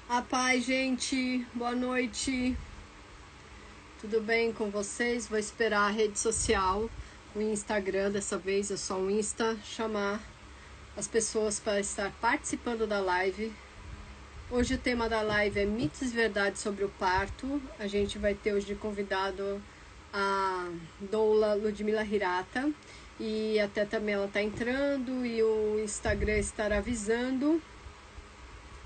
A paz, gente. Boa noite. Tudo bem com vocês? Vou esperar a rede social, o Instagram, dessa vez é só o Insta, chamar as pessoas para estar participando da live. Hoje o tema da live é mitos e verdades sobre o parto. A gente vai ter hoje de convidado a doula Ludmila Hirata. E até também ela está entrando e o Instagram estará avisando,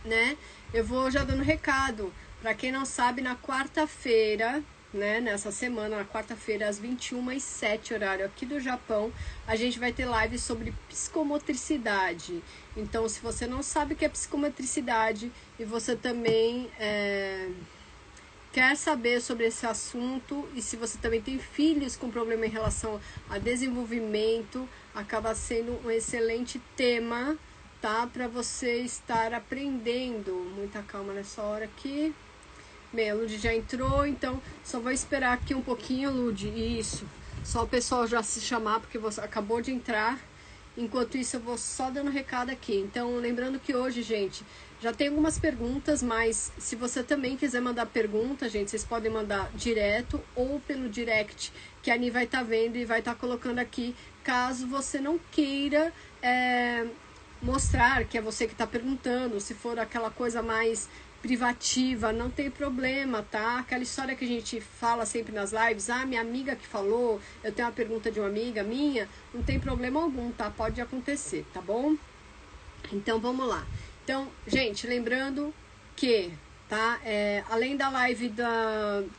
né? Eu vou já dando recado. Para quem não sabe, na quarta-feira, né, nessa semana, na quarta-feira, às 21h07, horário aqui do Japão, a gente vai ter live sobre psicomotricidade. Então, se você não sabe o que é psicomotricidade e você também quer saber sobre esse assunto, e se você também tem filhos com problema em relação a desenvolvimento, acaba sendo um excelente tema, tá? Para você estar aprendendo. Muita calma nessa hora aqui. Bem, a Lud já entrou, então só vou esperar aqui um pouquinho, Lud. Isso. Só o pessoal já se chamar, porque você acabou de entrar. Enquanto isso, eu vou só dando recado aqui. Então, lembrando que hoje, gente, já tem algumas perguntas, mas se você também quiser mandar pergunta, gente, vocês podem mandar direto ou pelo direct, que a Ani vai estar vendo e vai estar colocando aqui, caso você não queira mostrar que é você que está perguntando. Se for aquela coisa mais privativa, não tem problema, tá? Aquela história que a gente fala sempre nas lives, minha amiga que falou, eu tenho uma pergunta de uma amiga minha, não tem problema algum, tá? Pode acontecer, tá bom? Então vamos lá. Então, gente, lembrando que, tá? Além da live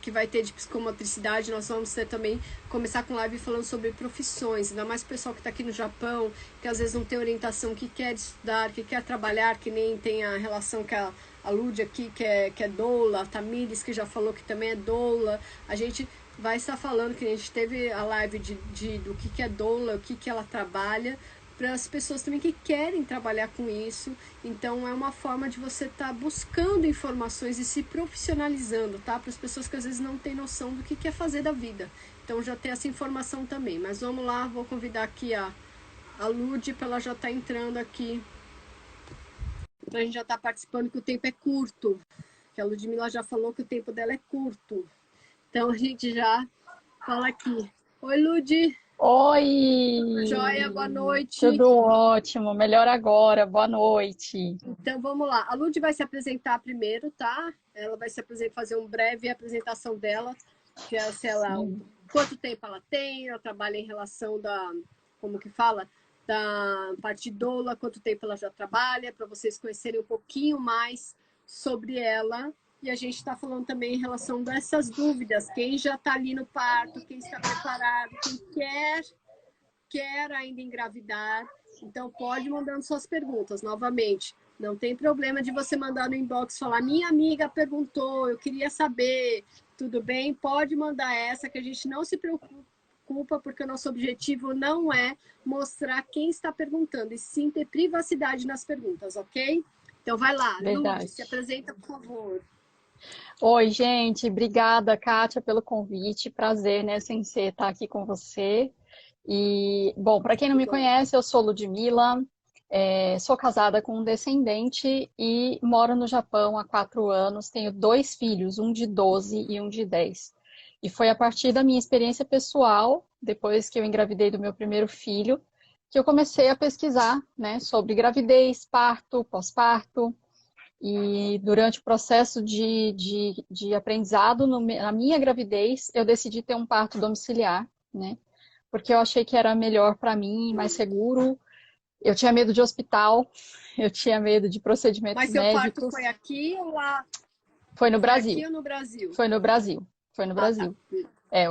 que vai ter de psicomotricidade, nós vamos ter também começar com live falando sobre profissões, ainda mais o pessoal que está aqui no Japão, que às vezes não tem orientação, que quer estudar, que quer trabalhar, que nem tem a relação que a Lud aqui, que é doula, a Tamires, que já falou que também é doula. A gente vai estar falando que a gente teve a live do que é doula, o que ela trabalha, para as pessoas também que querem trabalhar com isso. Então é uma forma de você estar buscando informações e se profissionalizando, tá? Para as pessoas que às vezes não têm noção do que quer fazer da vida. Então já tem essa informação também. Mas vamos lá, vou convidar aqui a Lud para ela já estar entrando aqui. Então a gente já está participando que o tempo é curto. Que a Ludmilla já falou que o tempo dela é curto. Então a gente já fala aqui. Oi, Lud. Joia, boa Oi! noite. Tudo ótimo, melhor agora, boa noite. Então vamos lá. A Lud vai se apresentar primeiro, tá? Ela vai se apresentar, fazer uma breve apresentação dela, que é se ela, Sim. quanto tempo ela tem, ela trabalha em relação da, como que fala, da parte doula, quanto tempo ela já trabalha, para vocês conhecerem um pouquinho mais sobre ela. E a gente está falando também em relação dessas dúvidas, quem já está ali no parto, quem está preparado, quem quer ainda engravidar. Então pode mandando suas perguntas novamente. Não tem problema de você mandar no inbox falar: minha amiga perguntou, eu queria saber. Tudo bem? Pode mandar essa, que a gente não se preocupa, porque o nosso objetivo não é mostrar quem está perguntando, e sim ter privacidade nas perguntas, ok? Então vai lá, Lud, se Verdade. apresenta, por favor. Oi, gente, obrigada, Kátia, pelo convite. Prazer, né, Sensei, estar aqui com você. E, bom, para quem não me Igual. conhece, eu sou Ludmila, sou casada com um descendente e moro no Japão há 4 anos. Tenho dois filhos, um de 12 e um de 10. E foi a partir da minha experiência pessoal, depois que eu engravidei do meu primeiro filho, que eu comecei a pesquisar, né, sobre gravidez, parto, pós-parto. E durante o processo de aprendizado na minha gravidez, eu decidi ter um parto domiciliar, né? Porque eu achei que era melhor para mim, mais seguro. Eu tinha medo de hospital, eu tinha medo de procedimentos Mas seu parto médicos. foi aqui ou lá? Foi no Foi aqui Brasil, ou no Brasil? foi no Brasil, foi no Ah, tá. Brasil.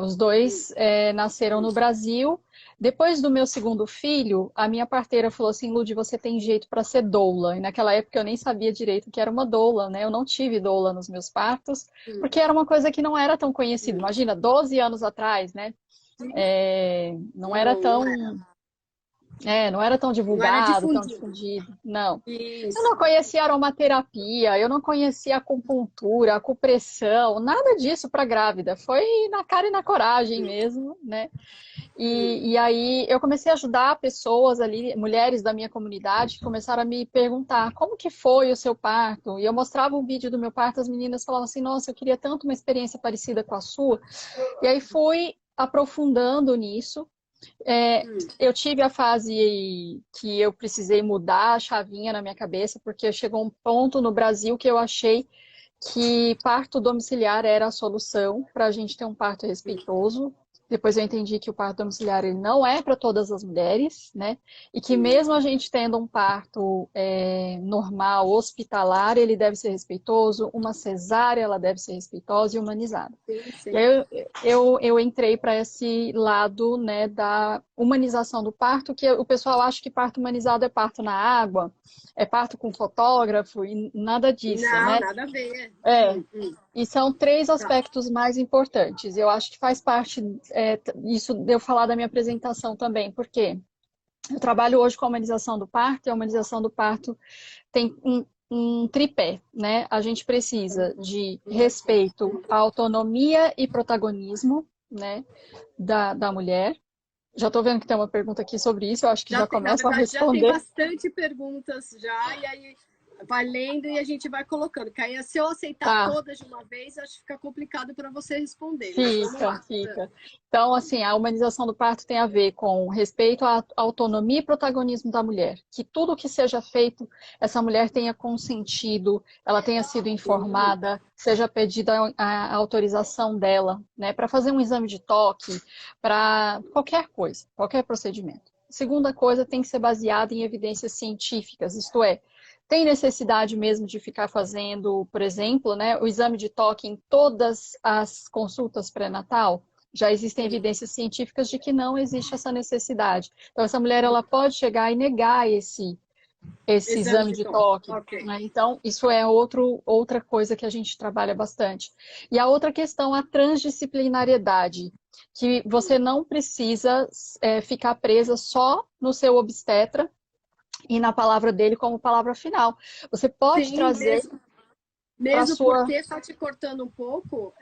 Os dois nasceram no Brasil. Depois do meu segundo filho, a minha parteira falou assim: Lud, você tem jeito para ser doula. E naquela época eu nem sabia direito o que era uma doula, né? Eu não tive doula nos meus partos, porque era uma coisa que não era tão conhecida. Imagina, 12 anos atrás, né? Não era Não, não era. tão. Não era tão Não era divulgado, tão difundido. difundido, não. Eu Isso. não conhecia aromaterapia, eu não conhecia acupuntura, acupressão, nada disso para grávida. Foi na cara e na coragem mesmo, né? E aí eu comecei a ajudar pessoas ali, mulheres da minha comunidade, que começaram a me perguntar como que foi o seu parto. E eu mostrava um vídeo do meu parto, as meninas falavam assim, nossa, eu queria tanto uma experiência parecida com a sua. E aí fui aprofundando nisso. É, Hum. eu tive a fase que eu precisei mudar a chavinha na minha cabeça, porque chegou um ponto no Brasil que eu achei que parto domiciliar era a solução para a gente ter um parto respeitoso. Depois eu entendi que o parto domiciliar ele não é para todas as mulheres, né? E que mesmo a gente tendo um parto normal, hospitalar, ele deve ser respeitoso, uma cesárea ela deve ser respeitosa e humanizada. Sim, E sim. aí eu entrei para esse lado, né, da humanização do parto, que o pessoal acha que parto humanizado é parto na água, é parto com fotógrafo, e nada disso, Não, né? nada a ver. É, e são três Tá. aspectos mais importantes. Eu acho que faz parte, isso de eu falar da minha apresentação também, porque eu trabalho hoje com a humanização do parto, e a humanização do parto tem um tripé, né? A gente precisa de respeito à autonomia e protagonismo, né, da mulher. Já estou vendo que tem uma pergunta aqui sobre isso, eu acho que Já já tem, na começo a verdade, já tem responder. bastante perguntas já, e aí vai lendo e a gente vai colocando. Que aí, se eu aceitar Tá. todas de uma vez, acho que fica complicado para você responder, mas vamos Fica, lá. fica. Então, assim, a humanização do parto tem a ver com respeito à autonomia e protagonismo da mulher. Que tudo que seja feito, essa mulher tenha consentido, ela tenha sido informada, seja pedida a autorização dela, né, para fazer um exame de toque, para qualquer coisa, qualquer procedimento. Segunda coisa, tem que ser baseada em evidências científicas, isto é, tem necessidade mesmo de ficar fazendo, por exemplo, né, o exame de toque em todas as consultas pré-natal? Já existem evidências científicas de que não existe essa necessidade. Então, essa mulher ela pode chegar e negar esse Exame exame de de tom. toque, Ok. né? Então, isso é outra coisa que a gente trabalha bastante. E a outra questão, a transdisciplinariedade, que você não precisa ficar presa só no seu obstetra e na palavra dele como palavra final. Você pode Sim, trazer mesmo, para a mesmo sua. porque, só te cortando um pouco,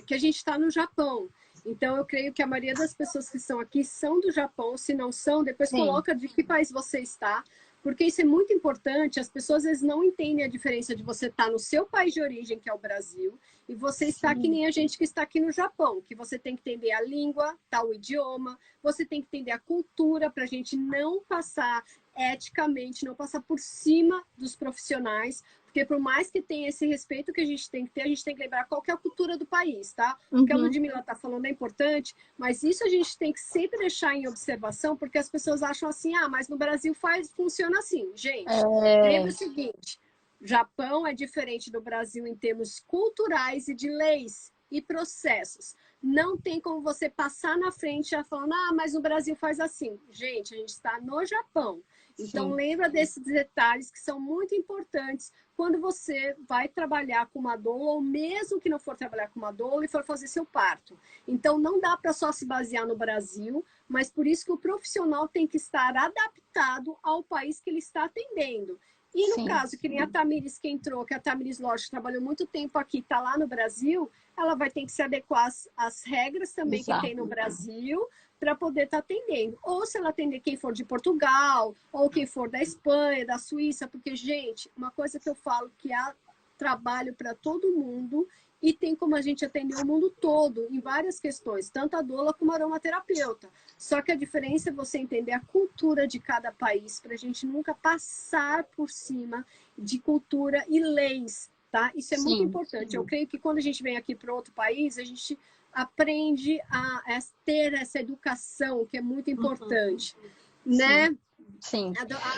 que a gente está no Japão. Então, eu creio que a maioria das pessoas que estão aqui são do Japão. Se não são, depois Sim, coloca de que país você está, porque isso é muito importante. As pessoas às vezes não entendem a diferença de você estar no seu país de origem, que é o Brasil, e você está que sim, nem a gente que está aqui no Japão, que você tem que entender a língua, tal idioma, você tem que entender a cultura para a gente não passar eticamente, não passar por cima dos profissionais, porque por mais que tenha esse respeito que a gente tem que ter, a gente tem que lembrar qual que é a cultura do país, tá? O que a uhum, Ludmilla está falando é importante, mas isso a gente tem que sempre deixar em observação, porque as pessoas acham assim, ah, mas no Brasil funciona assim. Gente, lembre é, o seguinte, Japão é diferente do Brasil em termos culturais e de leis e processos. Não tem como você passar na frente já falando, ah, mas no Brasil faz assim. Gente, a gente está no Japão. Então, sim, lembra desses detalhes que são muito importantes quando você vai trabalhar com uma doula, ou mesmo que não for trabalhar com uma doula e for fazer seu parto. Então, não dá para só se basear no Brasil, mas por isso que o profissional tem que estar adaptado ao país que ele está atendendo. E no sim, caso, que nem a Tamires que entrou, que a Tamires Lodge trabalhou muito tempo aqui, está lá no Brasil, ela vai ter que se adequar às regras também que tem no exato. Brasil, para poder estar atendendo. Ou se ela atender quem for de Portugal, ou quem for da Espanha, da Suíça, porque, gente, uma coisa que eu falo que há trabalho para todo mundo e tem como a gente atender o mundo todo em várias questões, tanto a doula como a aromaterapeuta. Só que a diferença é você entender a cultura de cada país, para a gente nunca passar por cima de cultura e leis, tá? Isso é muito Sim, importante. Eu creio que quando a gente vem aqui para outro país, a gente aprende a ter essa educação, que é muito importante, sim, né? sim.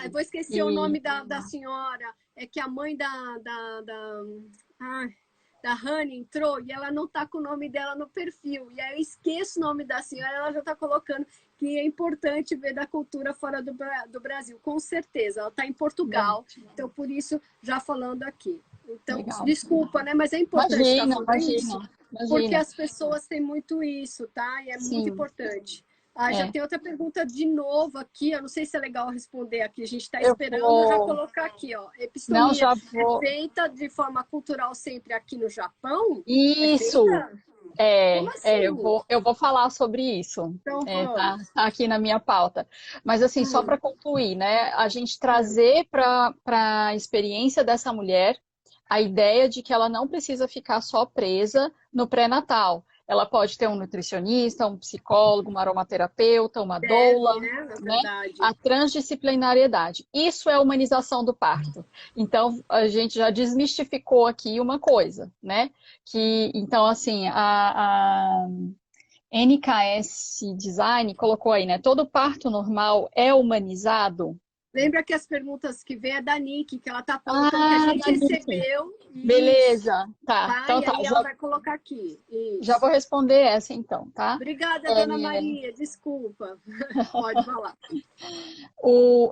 Eu vou esquecer o E nome da senhora, é que a mãe ah, da Honey entrou e ela não tá com o nome dela no perfil. E aí eu esqueço o nome da senhora, ela já tá colocando que é importante ver da cultura fora do Brasil. Com certeza, ela tá em bom, Portugal, então por isso já falando aqui. Então, legal. desculpa, né? Mas é importante estar Imagina, falando isso, imagina, porque imagina. as pessoas têm muito isso, tá? E é muito Sim. importante. Ah, já É, tem outra pergunta de novo aqui. Eu não sei se é legal responder aqui. A gente está eu esperando já vou. colocar aqui, ó. Não, Epistomia já é vou. feita de forma cultural sempre aqui no Japão? É Isso! feita? Como É, assim? eu vou falar sobre isso. Então É, tá, vamos. tá aqui na minha pauta. Mas assim, só Hum, para concluir, né? A gente hum. trazer para a experiência dessa mulher a ideia de que ela não precisa ficar só presa no pré-natal. Ela pode ter um nutricionista, um psicólogo, uma aromaterapeuta, uma doula, Deve, né? Na né? verdade. A transdisciplinariedade. Isso é a humanização do parto. Então, a gente já desmistificou aqui uma coisa, né? Que, então, assim, a NKS Design colocou aí, né? Todo parto normal é humanizado. Lembra que as perguntas que vem é da Nick, que ela tá colocando que a Ah, gente Danique. recebeu. Isso. Beleza, tá. Tá? Então E tá, aí ela vai colocar aqui. já vou Isso. responder essa então, tá? Obrigada, dona É, Maria. Desculpa. Pode falar.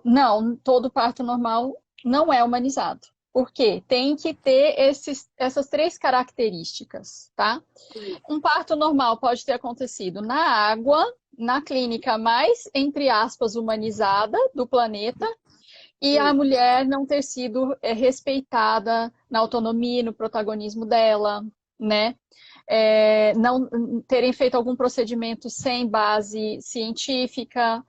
não, todo parto normal não é humanizado. Por quê? Tem que ter essas três características, tá? Um parto normal pode ter acontecido na água, na clínica mais, entre aspas, humanizada do planeta, e a Hum. mulher não ter sido respeitada na autonomia, no protagonismo dela, né? Não terem feito algum procedimento sem base científica.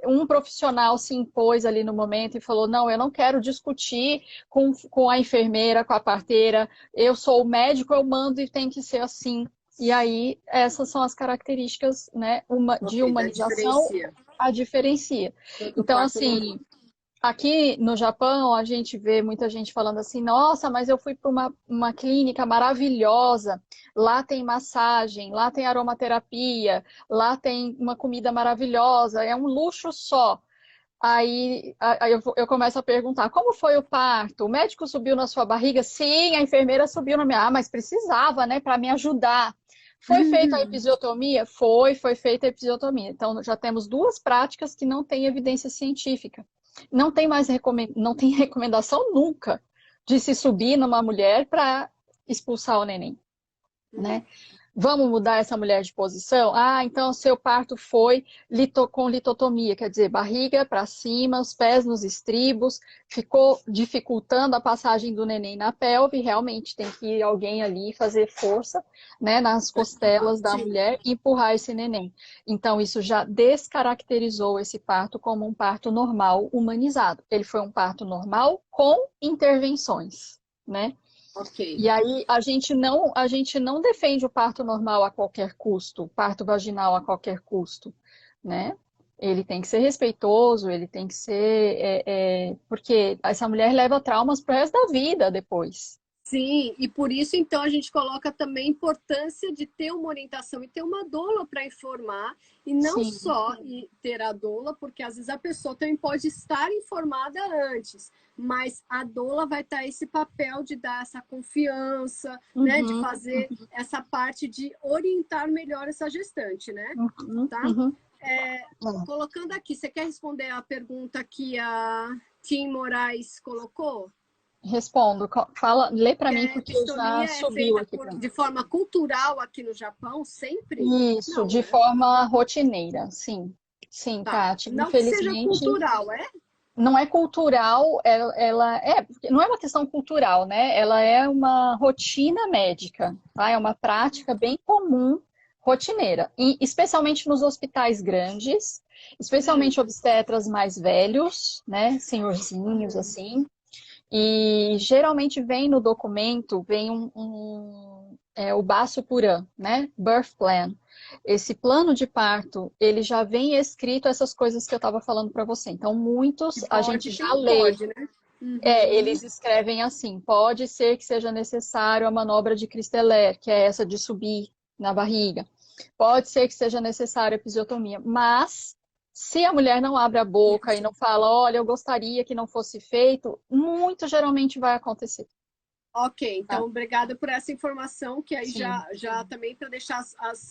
Um profissional se impôs ali no momento e falou: não, eu não quero discutir com a enfermeira, com a parteira, eu sou o médico, eu mando e tem que ser assim. E aí, essas são as características, né, de Ok, da humanização, diferencia. a diferencia. Do Então, parto normal. assim, aqui no Japão, a gente vê muita gente falando assim: nossa, mas eu fui para uma clínica maravilhosa, lá tem massagem, lá tem aromaterapia, lá tem uma comida maravilhosa, é um luxo só. Aí eu começo a perguntar: como foi o parto? O médico subiu na sua barriga? Sim, a enfermeira subiu na minha. Ah, mas precisava, né, para me ajudar. Foi feita a episiotomia? Foi feita a episiotomia. Então, já temos duas práticas que não têm evidência científica. Não tem mais não tem recomendação nunca de se subir numa mulher para expulsar o neném, né? Vamos mudar essa mulher de posição? Ah, então seu parto foi com litotomia, quer dizer, barriga para cima, os pés nos estribos, ficou dificultando a passagem do neném na pelve. Realmente tem que ir alguém ali fazer força, né, nas costelas da Sim. mulher e empurrar esse neném. Então, isso já descaracterizou esse parto como um parto normal humanizado. Ele foi um parto normal com intervenções, né? Ok. E aí a gente não defende o parto normal a qualquer custo, o parto vaginal a qualquer custo, né? Ele tem que ser respeitoso, ele tem que ser, porque essa mulher leva traumas pro resto da vida depois. Sim, e por isso então a gente coloca também a importância de ter uma orientação e ter uma doula para informar, e não Sim. só ter a doula, porque às vezes a pessoa também pode estar informada antes, mas a doula vai estar esse papel de dar essa confiança, né, de Uhum, fazer essa parte de orientar melhor essa gestante, né? uhum, Tá? uhum. Colocando aqui, você quer responder a pergunta que a Tim Moraes colocou? Respondo. Fala, lê para mim A porque já epistolia é subiu feita aqui para mim. de forma cultural aqui no Japão, sempre? Isso, Não, de né? forma rotineira, sim. Sim, Tá. Tati. Não que seja Infelizmente, cultural, é? não é cultural, não é uma questão cultural, né? Ela é uma rotina médica, tá? É uma prática bem comum, rotineira, e especialmente nos hospitais grandes, Hum, especialmente obstetras mais velhos, né? Senhorzinhos assim, e geralmente vem no documento, vem o Baço Puran, né? Birth Plan. Esse plano de parto, ele já vem escrito essas coisas que eu estava falando para você. Então, que muitos a gente pode, que já não lê. pode, né? Uhum. Eles escrevem assim: pode ser que seja necessário a manobra de Christeller, que é essa de subir na barriga. Pode ser que seja necessário a episiotomia, mas se a mulher não abre a boca e não fala, olha, eu gostaria que não fosse feito, muito geralmente vai acontecer. Ok, Tá? então obrigada por essa informação, que aí Sim, já também para deixar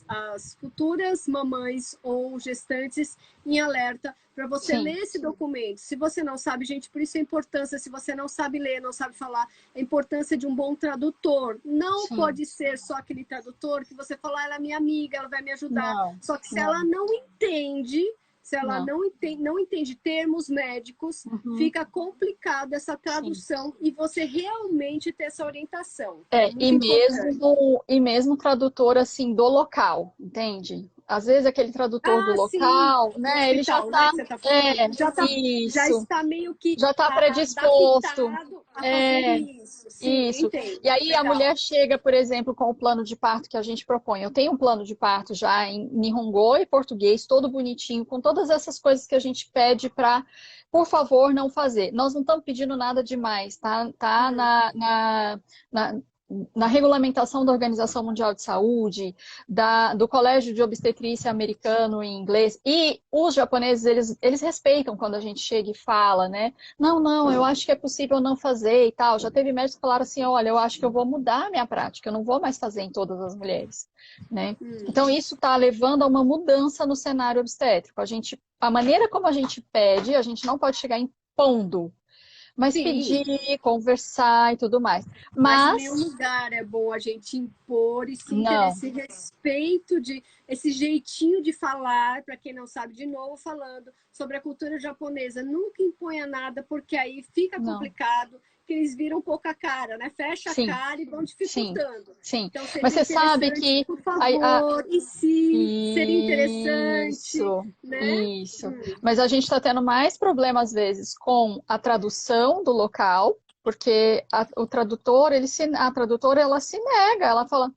as futuras mamães ou gestantes em alerta para você sim, ler esse documento. Se você não sabe, gente, por isso a importância, se você não sabe ler, não sabe falar, a importância de um bom tradutor. Não sim. pode ser só aquele tradutor que você fala, ela é minha amiga, ela vai me ajudar. Não, Só que se ela não, não entende, se ela não. não entende termos médicos, Uhum, fica complicado essa sim. tradução e você realmente ter essa orientação. É É, muito importante. e mesmo tradutor assim do local, entende? Às vezes aquele tradutor do Ah, sim, local, do né, ele já hospital, né, tá, que você está falando. é, Já isso, está meio que já tá predisposto. adaptado a fazer É, isso. Sim, isso. entendo. E aí a Legal. mulher chega, por exemplo, com o plano de parto que a gente propõe. Eu tenho um plano de parto já em Nihongo e português, todo bonitinho, com todas essas coisas que a gente pede para, por favor, não fazer. Nós não estamos pedindo nada demais, tá? Tá Hum, na, na regulamentação da Organização Mundial de Saúde, do Colégio de Obstetrícia americano em inglês. E os japoneses, eles respeitam quando a gente chega e fala, né? Não, não, eu acho que é possível não fazer e tal. Já teve médicos que falaram assim, olha, eu acho que eu vou mudar a minha prática, eu não vou mais fazer em todas as mulheres, né? hum. Então isso está levando a uma mudança no cenário obstétrico. A maneira como a gente pede, a gente não pode chegar impondo, mas Sim, pedir, conversar e tudo mais. mas em nenhum Mas lugar é bom a gente impor e sim ter não, esse respeito, esse jeitinho de falar, para quem não sabe, de novo falando sobre a cultura japonesa. Nunca imponha nada, porque aí fica não. complicado, que eles viram um pouco a cara, né? Fecha a Sim, cara e vão sim, dificultando. sim. Então Mas seria você sabe interessante, que por a, favor, e se seria interessante, isso, né? isso. Mas a gente está tendo mais problema, às vezes, com a tradução do local, porque o tradutor, a tradutora, ela se nega, ela fala,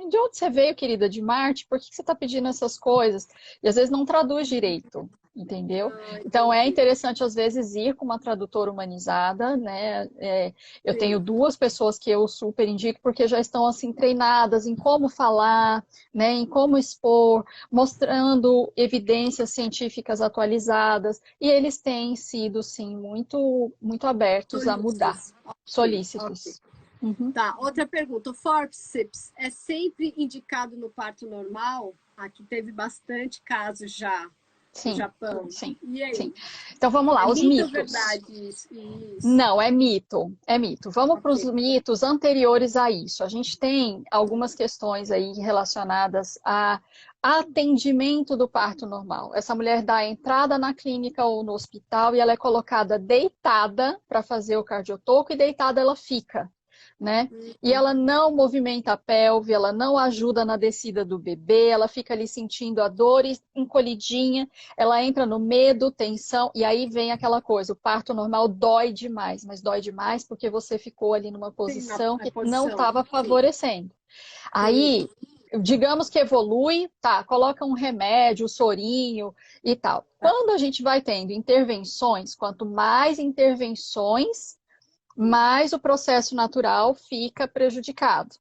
de onde você veio, querida, de Marte? Por que você está pedindo essas coisas? E às vezes não traduz direito, entendeu? Ah, Então é entendi. interessante, às vezes, ir com uma tradutora humanizada, né? Eu tenho Sim. duas pessoas que eu super indico, porque já estão, assim, treinadas em como falar, né? Em como expor, mostrando evidências científicas atualizadas, e eles têm sido, sim, muito abertos a mudar, Solícitos. Ok, ok. solícitos. Uhum. Tá, outra pergunta. O forceps é sempre indicado no parto normal? Aqui teve bastante casos já no Sim, Japão. sim, E sim. aí? Então vamos É lá, os mito ou mitos. verdade isso? Isso. Não, é mito, é mito. Vamos para os Ok. mitos anteriores a isso. A gente tem algumas questões aí relacionadas a atendimento do parto normal. Essa mulher dá a entrada na clínica ou no hospital e ela é colocada deitada para fazer o cardiotoco e deitada ela fica, né? E ela não movimenta a pelve, ela não ajuda na descida do bebê, ela fica ali sentindo a dor e encolhidinha, ela entra no medo, tensão, e aí vem aquela coisa, o parto normal dói demais, mas dói demais porque você ficou ali numa Sim, posição na que não posição. estava Sim, favorecendo. sim. Aí, digamos que evolui, tá, coloca um remédio, sorinho e tal. Tá. Quando a gente vai tendo intervenções, quanto mais intervenções, mais o processo natural fica prejudicado,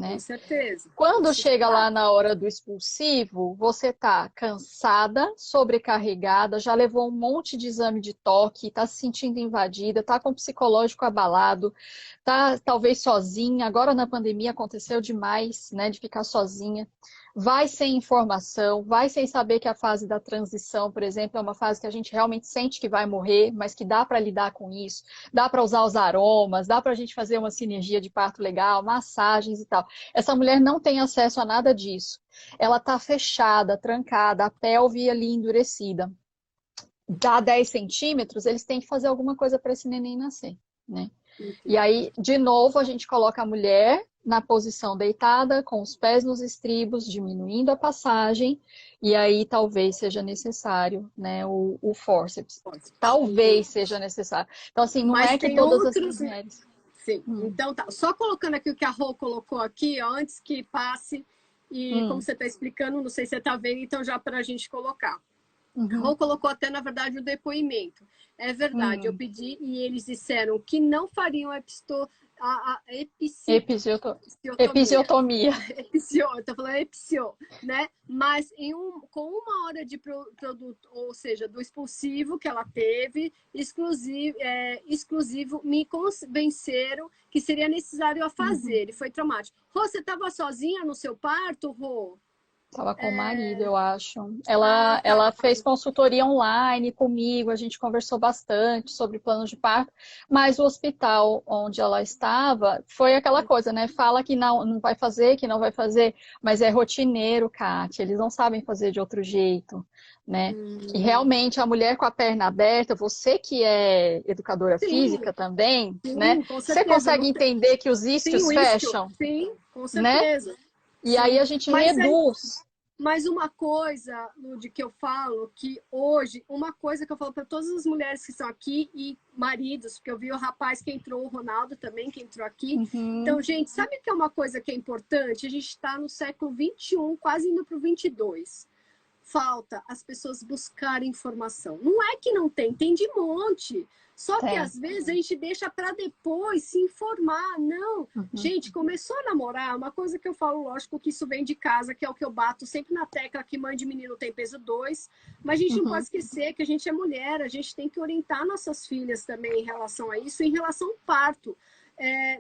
Com né? certeza. Quando Isso chega lá sabe. na hora do expulsivo, você tá cansada, sobrecarregada, já levou um monte de exame de toque, tá se sentindo invadida, tá com o psicológico abalado, tá talvez sozinha. Agora na pandemia aconteceu demais, né, de ficar sozinha. Vai sem informação, vai sem saber que a fase da transição, por exemplo, é uma fase que a gente realmente sente que vai morrer, mas que dá para lidar com isso, dá para usar os aromas, dá para a gente fazer uma sinergia de parto legal, massagens e tal. Essa mulher não tem acesso a nada disso. Ela está fechada, trancada, a pelve ali endurecida. Dá 10 centímetros, eles têm que fazer alguma coisa para esse neném nascer, né? E Entendi. aí, de novo, a gente coloca a mulher na posição deitada, com os pés nos estribos, diminuindo a passagem, e aí talvez seja necessário, né, o fórceps. Ok. Talvez seja necessário. Então, assim, não Mas é que tem todas as outros. mulheres. Sim. Hum, Então tá. Só colocando aqui o que a Rô colocou aqui, ó, antes que passe, e como hum, você está explicando, não sei se você está vendo, então já para a gente colocar. Uhum. Rô colocou até, na verdade, o depoimento. É verdade, eu Hum. pedi e eles disseram que não fariam a Episioto... episiotomia. Episiotomia. Epicio, eu tô falando epicio, né? Mas com 1 hora de produto, ou seja, do expulsivo que ela teve, exclusivo, me convenceram que seria necessário a Uhum. fazer, e foi traumático. Rô, você estava sozinha no seu parto, Rô? Tava com o marido, eu acho. Ah, Ela tá. fez consultoria online comigo, a gente conversou bastante sobre plano de parto, mas o hospital onde ela estava foi aquela coisa, né? Fala que não vai fazer, que não vai fazer, mas é rotineiro, Kátia, eles não sabem fazer de outro jeito, né? E Hum, realmente a mulher com a perna aberta, você que é educadora sim, física também, né? sim, com Você certeza. consegue Não tem, entender que os sim, isquios o isquio, fecham, sim, com né? certeza. E aí Sim, a gente mas é, reduz. mas uma coisa, Lud, que eu falo, que hoje, uma coisa que eu falo para todas as mulheres que estão aqui e maridos, porque eu vi o rapaz que entrou, o Ronaldo também, que entrou aqui. Então, Uhum. gente, sabe que é uma coisa que é importante? A gente está no século XXI, quase indo para o 22. Falta as pessoas buscarem informação. Não é que não tem, tem de monte. Só que Tem. às vezes a gente deixa para depois se informar. Não, Uhum. gente, começou a namorar, uma coisa que eu falo, lógico que isso vem de casa, que é o que eu bato sempre na tecla que mãe de menino tem peso 2, mas a gente não pode Uhum. esquecer que a gente é mulher, a gente tem que orientar nossas filhas também em relação a isso, em relação ao parto.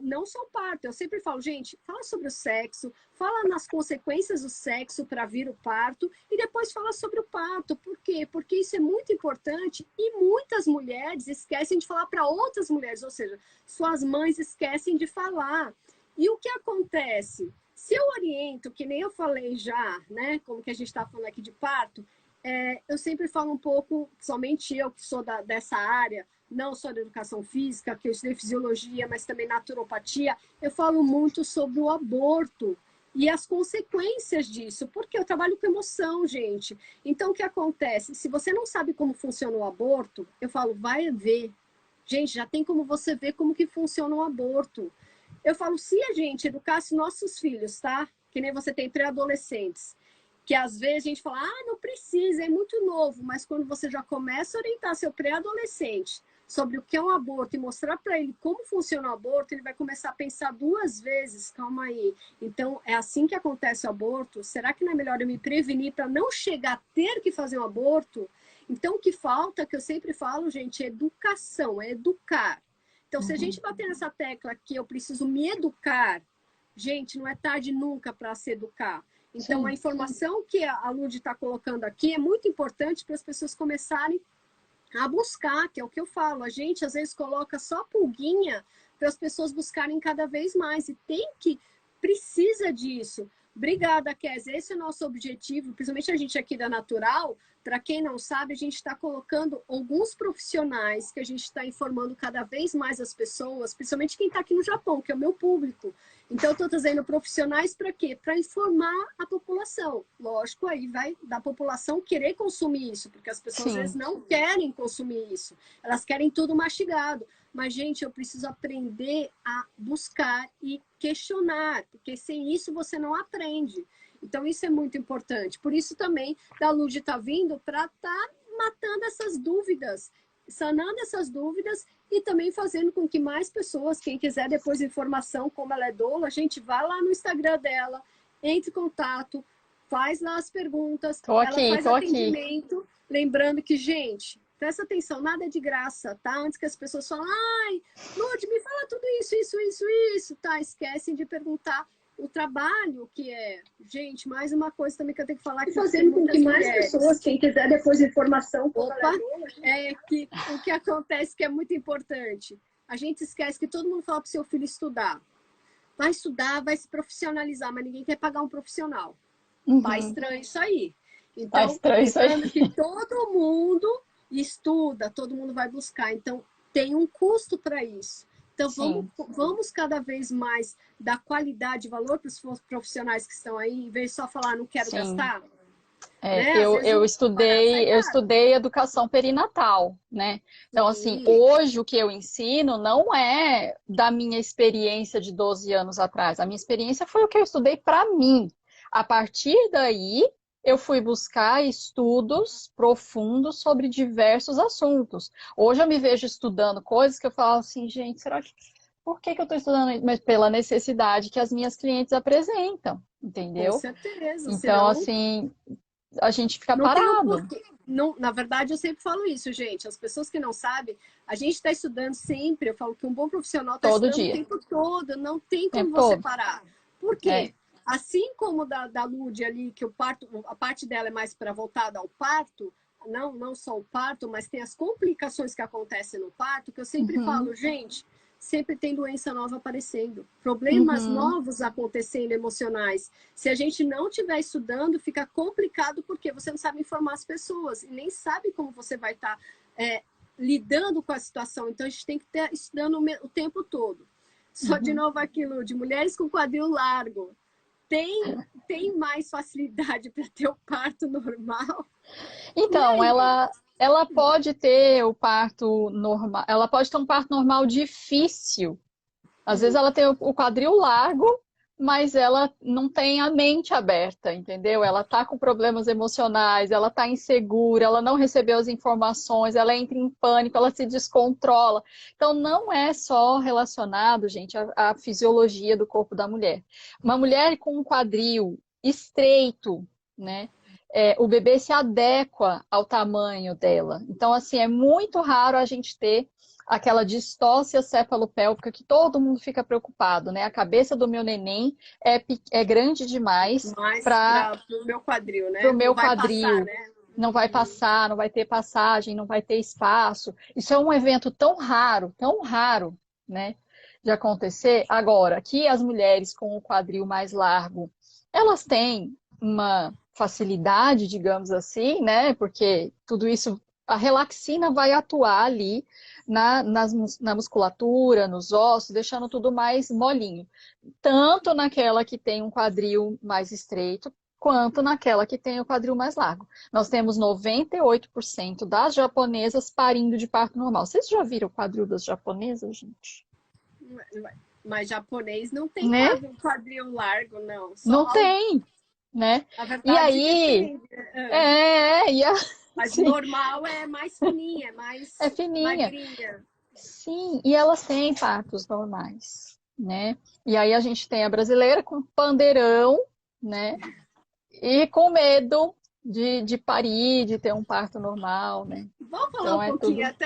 Não só o parto, eu sempre falo, gente, fala sobre o sexo, fala nas consequências do sexo para vir o parto e depois fala sobre o parto. Por quê? Porque isso é muito importante e muitas mulheres esquecem de falar para outras mulheres, ou seja, suas mães esquecem de falar. E o que acontece? Se eu oriento, que nem eu falei já, né, como que a gente está falando aqui de parto, eu sempre falo um pouco, somente eu que sou dessa área, não só da educação física, que eu estudei fisiologia, mas também naturopatia, eu falo muito sobre o aborto e as consequências disso, porque eu trabalho com emoção, gente. Então, o que acontece? Se você não sabe como funciona o aborto, eu falo, vai ver. Gente, já tem como você ver como que funciona o aborto. Eu falo, se a gente educasse nossos filhos, tá? Que nem você tem pré-adolescentes, que às vezes a gente fala, não precisa, é muito novo, mas quando você já começa a orientar seu pré-adolescente sobre o que é um aborto e mostrar para ele como funciona o aborto, ele vai começar a pensar 2 vezes, calma aí. Então, é assim que acontece o aborto? Será que não é melhor eu me prevenir para não chegar a ter que fazer um aborto? Então, o que falta, que eu sempre falo, gente, é educação, é educar. Então, se a gente Uhum. bater nessa tecla que eu preciso me educar, gente, não é tarde nunca para se educar. Então, a Sim. informação que a Lud está colocando aqui é muito importante para as pessoas começarem a buscar, que é o que eu falo. A gente, às vezes, coloca só pulguinha para as pessoas buscarem cada vez mais. E precisa disso. Obrigada, Kézia. Esse é o nosso objetivo, principalmente a gente aqui da Natural. Para quem não sabe, a gente está colocando alguns profissionais que a gente está informando cada vez mais as pessoas, principalmente quem está aqui no Japão, que é o meu público. Então, eu estou trazendo profissionais para quê? Para informar a população. Lógico, aí vai da população querer consumir isso, porque as pessoas às vezes Sim. não querem consumir isso. Elas querem tudo mastigado. Mas, gente, eu preciso aprender a buscar e questionar, porque sem isso você não aprende. Então, isso é muito importante. Por isso também, da Lud está vindo para estar matando essas dúvidas, sanando essas dúvidas e também fazendo com que mais pessoas, quem quiser depois informação como ela é doula, a gente vá lá no Instagram dela, entre em contato, faz lá as perguntas, Tô ela aqui, faz tô aqui. atendimento, lembrando que, gente, presta atenção, nada é de graça, tá? Antes que as pessoas falem, ai, Lud, me fala tudo isso, tá? Esquecem de perguntar o trabalho que é. Gente, mais uma coisa também que eu tenho que falar, que fazendo com que mais pessoas, quem quiser depois informação, opa, que o que acontece que é muito importante. A gente esquece que todo mundo fala para o seu filho estudar. Vai estudar, vai se profissionalizar, mas ninguém quer pagar um profissional. Tá Uhum. estranho isso aí. Tá Então, estranho isso aí. lembrando que todo mundo estuda, todo mundo vai buscar. Então, tem um custo para isso. Então, Sim. vamos cada vez mais dar qualidade e valor para os profissionais que estão aí, em vez de só falar, não quero Sim. gastar. Né? Às vezes Eu o barato sai eu caro. estudei educação perinatal, né? Então, assim, Sim, hoje o que eu ensino não é da minha experiência de 12 anos atrás. A minha experiência foi o que eu estudei para mim. A partir daí, eu fui buscar estudos profundos sobre diversos assuntos. Hoje eu me vejo estudando coisas que eu falo assim, gente, será que por que que eu estou estudando isso? Mas pela necessidade que as minhas clientes apresentam, Com entendeu? certeza, Então, senão assim, a gente fica não tem o parado porquê. Não, na verdade, eu sempre falo isso, gente. As pessoas que não sabem, a gente está estudando sempre. Eu falo que um bom profissional está todo estudando o dia, tempo todo. Não tem o como tempo você todo. parar. Por É. quê? Assim como da Lud ali, que o parto, a parte dela é mais para voltada ao parto, não só o parto, mas tem as complicações que acontecem no parto, que eu sempre Uhum, falo, gente, sempre tem doença nova aparecendo, problemas uhum. novos acontecendo emocionais. Se a gente não estiver estudando, fica complicado porque você não sabe informar as pessoas e nem sabe como você vai estar lidando com a situação. Então a gente tem que estar estudando o tempo todo. Só de Uhum. novo aquilo de mulheres com quadril largo. Tem mais facilidade para ter o parto normal? E Então, aí? ela pode ter o parto normal, ela pode ter um parto normal difícil. Às vezes ela tem o quadril largo, mas ela não tem a mente aberta, entendeu? Ela tá com problemas emocionais, ela tá insegura, ela não recebeu as informações, ela entra em pânico, ela se descontrola. Então, não é só relacionado, gente, à fisiologia do corpo da mulher. Uma mulher com um quadril estreito, né? O bebê se adequa ao tamanho dela. Então, assim, é muito raro a gente ter aquela distócia cefalopélvica que todo mundo fica preocupado, né? A cabeça do meu neném é grande demais Mais para para o meu quadril, o né? Não meu vai passar, quadril. né? Não vai passar, não vai ter passagem, não vai ter espaço. Isso é um evento tão raro, né? De acontecer. Agora, que as mulheres com o quadril mais largo, elas têm uma facilidade, digamos assim, né? Porque tudo isso, a relaxina vai atuar ali na musculatura, nos ossos, deixando tudo mais molinho. Tanto naquela que tem um quadril mais estreito, quanto naquela que tem o quadril mais largo. Nós temos 98% das japonesas parindo de parto normal. Vocês já viram o quadril das japonesas, gente? Mas japonês não tem Né? quadril largo, não. Só Não tem, né? na E verdade aí, depende. e Mas assim, normal é mais fininha, é é mais fininha. magrinha. Sim, e elas têm partos normais, né? E aí a gente tem a brasileira com pandeirão, né? E com medo de parir, de ter um parto normal, né? Vamos falar Então um é pouquinho, tudo.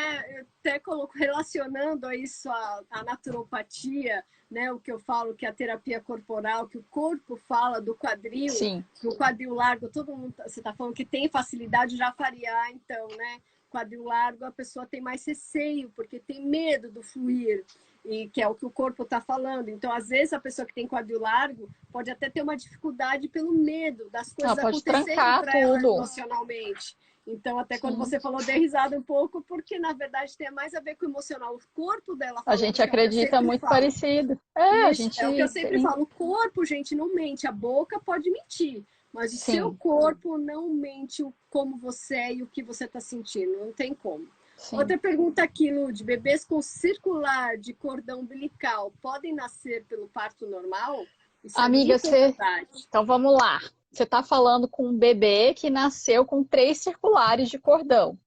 até coloco, relacionando isso à naturopatia, né? O que eu falo que é a terapia corporal, que o corpo fala do quadril, Sim. do quadril largo, todo mundo, você está falando que tem facilidade já variar, então, né? Quadril largo, a pessoa tem mais receio, porque tem medo do fluir, e que é o que o corpo está falando. Então, às vezes, a pessoa que tem quadril largo pode até ter uma dificuldade pelo medo das Ela coisas pode acontecerem trancar para ela tudo. emocionalmente. Então, até quando Sim. você falou, dei risada um pouco, porque na verdade tem mais a ver com o emocional. O corpo dela A falando gente que é o que eu acredita sempre muito falo. parecido. A Isso é o que eu gente sempre tem. falo. O corpo, gente, não mente. A boca pode mentir, mas o seu Sim, corpo não mente como você é e o que você está sentindo. Não tem como. sim. Outra pergunta aqui, Lud. Bebês com circular de cordão umbilical podem nascer pelo parto normal? Isso é Amiga, mito ou você. verdade? Então vamos lá. Você está falando com um bebê que nasceu com 3 circulares de cordão,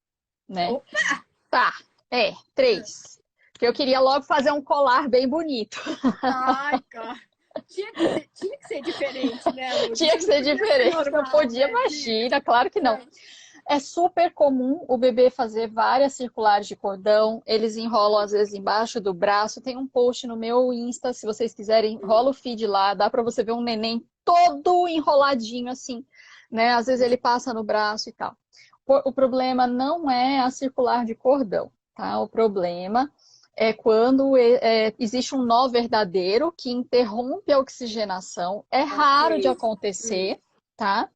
né? Opa! Tá, 3. Porque eu queria logo fazer um colar bem bonito. Ai, cara. Tinha que ser diferente, né, Lud? Tinha Isso que não ser podia ser diferente, não normal, podia, né? Diga. imagina, claro que não. É super comum o bebê fazer várias circulares de cordão, eles enrolam às vezes embaixo do braço. Tem um post no meu Insta, se vocês quiserem, rola o feed lá, dá para você ver um neném todo enroladinho assim, né? Às vezes ele passa no braço e tal. O problema não é a circular de cordão, tá? O problema é quando existe um nó verdadeiro que interrompe a oxigenação. É Ok. raro de acontecer, tá?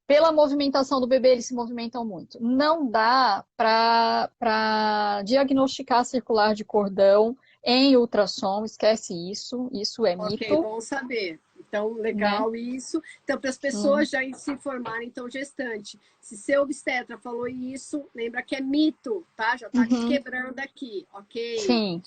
Pela movimentação do bebê, eles se movimentam muito. Não dá para diagnosticar circular de cordão em ultrassom, esquece isso, isso é Ok, mito, bom saber. Então, né? legal isso. Então, para as Sim, pessoas já se informarem, então, gestante. Se seu obstetra falou isso, lembra que é mito, tá? Já tá uhum, quebrando aqui, ok? sim.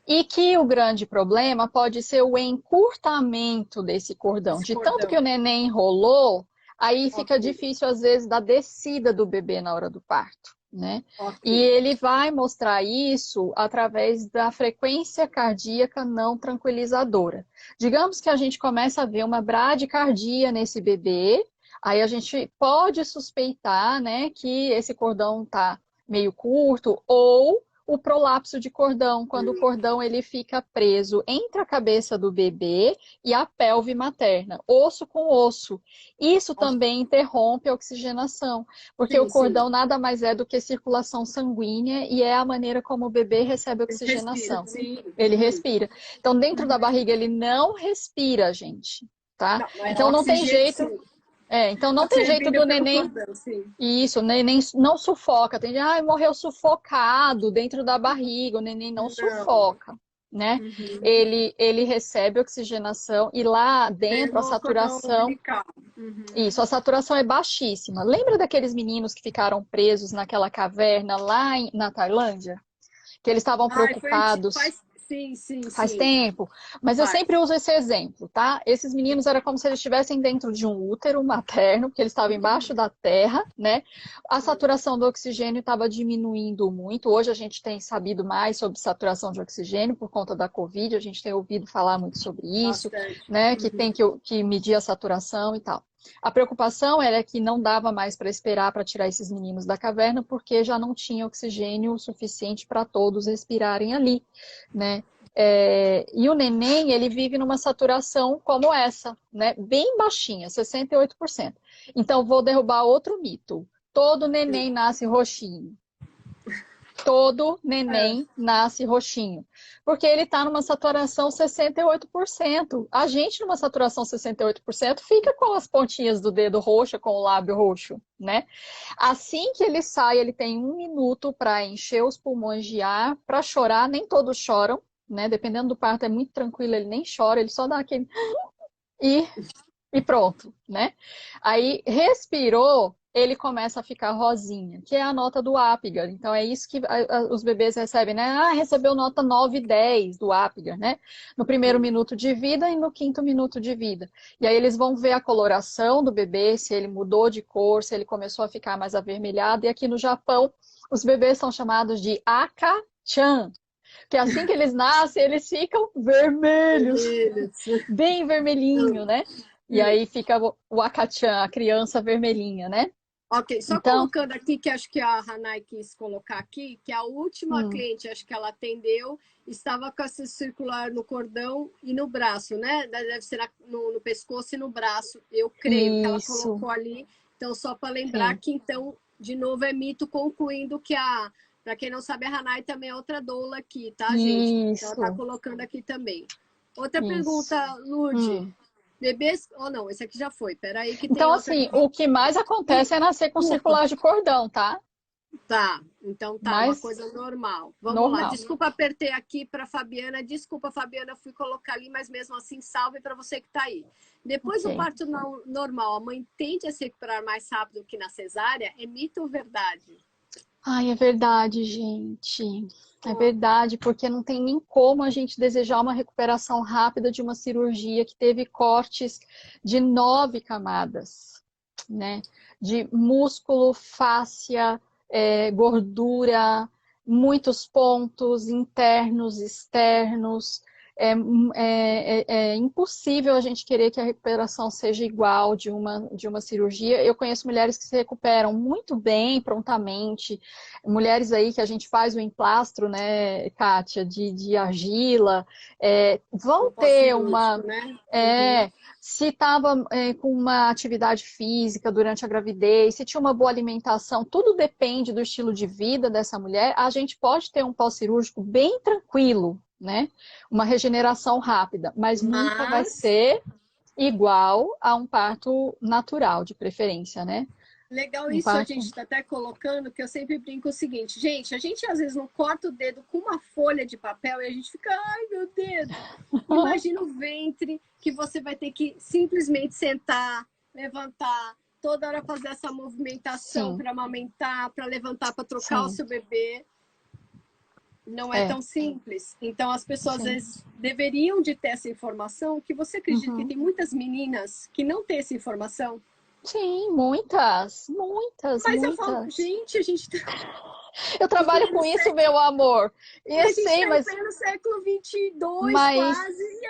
E que o grande problema pode ser o encurtamento desse cordão. Esse De tanto que o cordão. neném enrolou, Aí fica Ok, difícil, às vezes, da descida do bebê na hora do parto, né? ok. E ele vai mostrar isso através da frequência cardíaca não tranquilizadora. Digamos que a gente começa a ver uma bradicardia nesse bebê, aí a gente pode suspeitar, né, que esse cordão está meio curto, ou o prolapso de cordão, quando o cordão ele fica preso entre a cabeça do bebê e a pelve materna, osso com osso. Isso Ok. também interrompe a oxigenação, porque o Sim, cordão sim. nada mais é do que circulação sanguínea e é a maneira como o bebê recebe Respira, oxigenação. sim. Ele Uhum. respira. Então, dentro da barriga, ele não respira, gente, tá? Não, mas Então, não tem oxigênio, jeito. sim. Então não tem Oxigênio jeito vindo do pelo neném. cordão, sim. Isso, o neném não sufoca. Tem gente, morreu sufocado dentro da barriga. O neném não Não. sufoca, né? Uhum. Ele recebe oxigenação e lá dentro a Pelo cordão saturação. umbilical. Uhum. Isso, a saturação é baixíssima. Lembra daqueles meninos que ficaram presos naquela caverna lá na Tailândia? Que eles estavam Ai, foi preocupados. sim, sim, Faz sim. tempo, mas eu Faz. sempre uso esse exemplo, tá? Esses meninos era como se eles estivessem dentro de um útero materno, porque eles estavam embaixo da terra, né? A saturação do oxigênio estava diminuindo muito. Hoje a gente tem sabido mais sobre saturação de oxigênio por conta da Covid, a gente tem ouvido falar muito sobre isso, Bastante. né? Que Uhum. tem que medir a saturação e tal. A preocupação era que não dava mais para esperar para tirar esses meninos da caverna, porque já não tinha oxigênio suficiente para todos respirarem ali, né? E o neném, ele vive numa saturação como essa, né? Bem baixinha, 68%. Então, vou derrubar outro mito. Todo neném nasce roxinho. Todo É, neném nasce roxinho. Porque ele está numa saturação 68%. A gente, numa saturação 68%, fica com as pontinhas do dedo roxa, com o lábio roxo, né? Assim que ele sai, ele tem 1 minuto para encher os pulmões de ar, para chorar. Nem todos choram, né? Dependendo do parto, é muito tranquilo, ele nem chora, ele só dá aquele. E e pronto, né? Aí respirou, ele começa a ficar rosinha, que é a nota do Apgar. Então é isso que os bebês recebem, né? Recebeu nota 9 e 10 do Apgar, né? No primeiro sim. minuto de vida e no quinto minuto de vida. E aí eles vão ver a coloração do bebê, se ele mudou de cor, se ele começou a ficar mais avermelhado. E aqui no Japão, os bebês são chamados de Aka-chan, que assim que eles nascem, eles ficam vermelhos, Vermelhos. bem vermelhinho, né? E Sim. aí fica o Akachan, a criança vermelhinha, né? Ok, só Então, colocando aqui, que acho que a Hanai quis colocar aqui, que a última hum, cliente, acho que ela atendeu, estava com esse circular no cordão e no braço, né? Deve ser no pescoço e no braço, eu creio que ela isso, colocou ali. Então, só para lembrar sim, que, então, de novo, é mito, concluindo que para quem não sabe, a Hanai também é outra doula aqui, tá, gente? Ela está isso, colocando aqui também. Outra isso. pergunta, Lude. Hum. Bebês. Oh, não, esse aqui já foi. Peraí, que tem Então, outra assim, aqui. o que mais acontece é nascer com Desculpa. circular de cordão, tá? Tá, então tá, uma Mas coisa normal. Vamos lá. normal. Desculpa, apertei aqui para Fabiana. Desculpa, Fabiana, fui colocar ali, mas mesmo assim, salve para você que tá aí. Depois do Ok. parto normal, a mãe tende a se recuperar mais rápido que na cesárea? É mito ou verdade? Ai, é verdade, gente. É verdade, porque não tem nem como a gente desejar uma recuperação rápida de uma cirurgia que teve cortes de 9 camadas, né? De músculo, fáscia, gordura, muitos pontos internos, externos. É impossível a gente querer que a recuperação seja igual de uma cirurgia. Eu conheço mulheres que se recuperam muito bem, prontamente, mulheres aí que a gente faz o emplastro, né, Kátia, de argila, No vão ter pós-cirúrgico, uma. né? Uhum. É, se estava com uma atividade física durante a gravidez, se tinha uma boa alimentação, tudo depende do estilo de vida dessa mulher. A gente pode ter um pós-cirúrgico bem tranquilo, né? Uma regeneração rápida, mas nunca vai Mas ser igual a um parto natural, de preferência, né? legal Um isso, a parto. gente está até colocando, que eu sempre brinco o seguinte, gente, a gente às vezes não corta o dedo com uma folha de papel e a gente fica, ai meu dedo. Imagina o ventre que você vai ter que simplesmente sentar, levantar, toda hora fazer essa movimentação Sim, para amamentar, para levantar, para trocar o sim, seu bebê. Não é é, tão simples. Então as pessoas às sim. vezes deveriam de ter essa informação, que você acredita que Uhum. tem muitas meninas que não têm essa informação? Sim, muitas, muitas, Mas eu falo, muitas. gente, a gente tá Eu em trabalho pleno com isso, meu amor. E eu A gente sei, está em mas, pleno século XXII, mas quase, e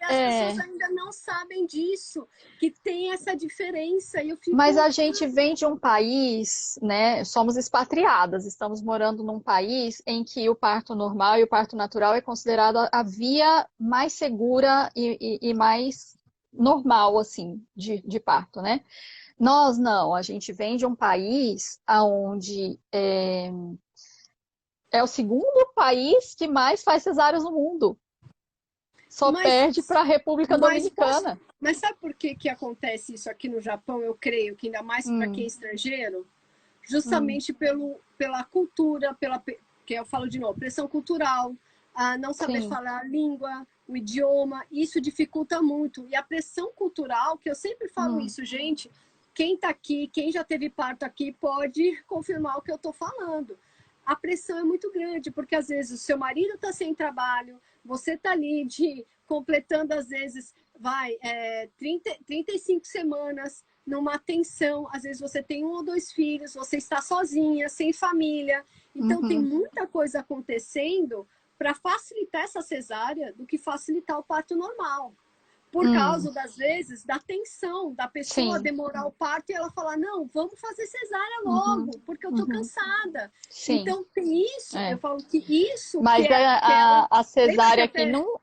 as pessoas é, ainda não sabem disso, que tem essa diferença. E eu mas fico, a gente vem de um país, né? Somos expatriadas, estamos morando num país em que o parto normal e o parto natural é considerado a via mais segura e mais normal, assim, de parto, né? Nós não, a gente vem de um país onde é o segundo país que mais faz cesáreas no mundo. Só mas, perde para a República mas, posso, Dominicana. mas sabe por que, que acontece isso aqui no Japão? Eu creio que ainda mais para quem é Hum, estrangeiro, hum, justamente pela cultura, que eu falo de novo, pressão cultural, a não saber sim. falar a língua, o idioma, isso dificulta muito. E a pressão cultural, que eu sempre falo Hum, isso, gente, quem está aqui, quem já teve parto aqui, pode confirmar o que eu estou falando. A pressão é muito grande, porque às vezes o seu marido está sem trabalho, você está ali completando, às vezes, 35 semanas numa atenção, às vezes você tem um ou dois filhos, você está sozinha, sem família, então tem uhum, muita coisa acontecendo para facilitar essa cesárea do que facilitar o parto normal. Por hum, causa, das vezes, da tensão da pessoa sim. demorar o parto e ela falar, não, vamos fazer cesárea Uhum, logo, porque eu tô uhum, cansada. sim. Então, tem isso, eu É. falo que isso Mas que ela... a Lembra que cesárea aqui até... não,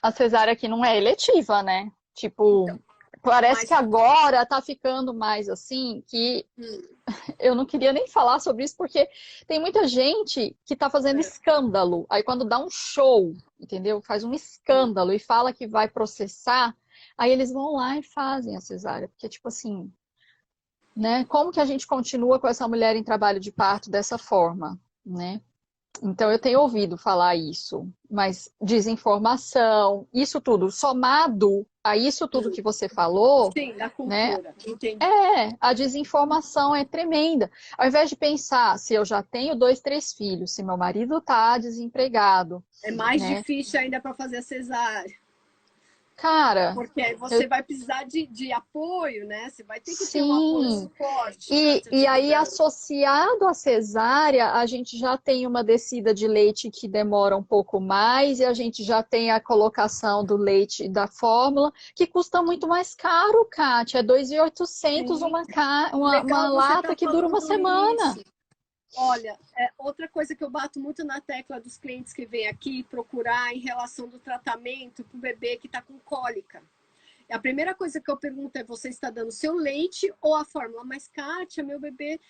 a cesárea aqui não é eletiva, né? Tipo, Então, parece que mas... agora tá ficando mais assim, que Hum, eu não queria nem falar sobre isso, porque tem muita gente que tá fazendo é, escândalo. Aí quando dá um show, entendeu? Faz um escândalo e fala que vai processar, aí eles vão lá e fazem a cesárea. Porque, tipo assim, né? Como que a gente continua com essa mulher em trabalho de parto dessa forma, né? Então eu tenho ouvido falar isso, mas desinformação, isso tudo, somado a isso tudo hum, que você falou, sim, da né? cultura, entendi. A desinformação é tremenda. Ao invés de pensar se eu já tenho dois, três filhos, se meu marido está desempregado, É mais né? difícil ainda para fazer a cesárea, Cara, porque aí eu, você vai precisar de apoio, né? Você vai ter que ter um apoio, sim. suporte durante a E aí, cesárea. associado à cesárea, a gente já tem uma descida de leite que demora um pouco mais, e a gente já tem a colocação do leite da fórmula, que custa muito mais caro, Kátia. É 2.800 Sim, uma legal você lata estar que dura uma falando semana. isso. Olha, outra coisa que eu bato muito na tecla dos clientes que vêm aqui procurar em relação do tratamento para o bebê que está com cólica. A primeira coisa que eu pergunto é: você está dando seu leite ou a fórmula? Mas, Kátia, meu bebê,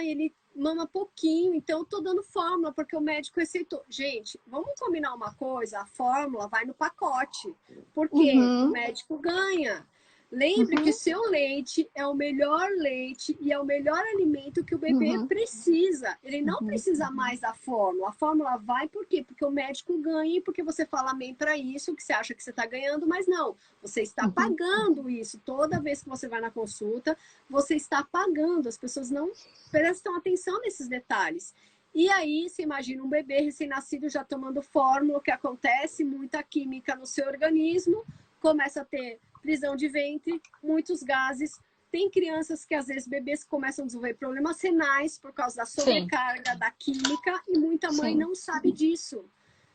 ele mama pouquinho, então eu tô dando fórmula porque o médico receitou. Gente, vamos combinar uma coisa: a fórmula vai no pacote, porque o Uhum, médico ganha. Lembre que uhum, seu leite é o melhor leite e é o melhor alimento que o bebê uhum, precisa. Ele não uhum, precisa mais da fórmula. A fórmula vai por quê? Porque o médico ganha e porque você fala amém para isso, que você acha que você está ganhando, mas não. Você está uhum, pagando isso. Toda vez que você vai na consulta, você está pagando. As pessoas não prestam atenção nesses detalhes. E aí, você imagina um bebê recém-nascido já tomando fórmula, o que acontece? Muita química no seu organismo, começa a ter prisão de ventre, muitos gases. Tem crianças que, às vezes, bebês começam a desenvolver problemas renais por causa da sim, sobrecarga da química e muita mãe sim. não sabe disso.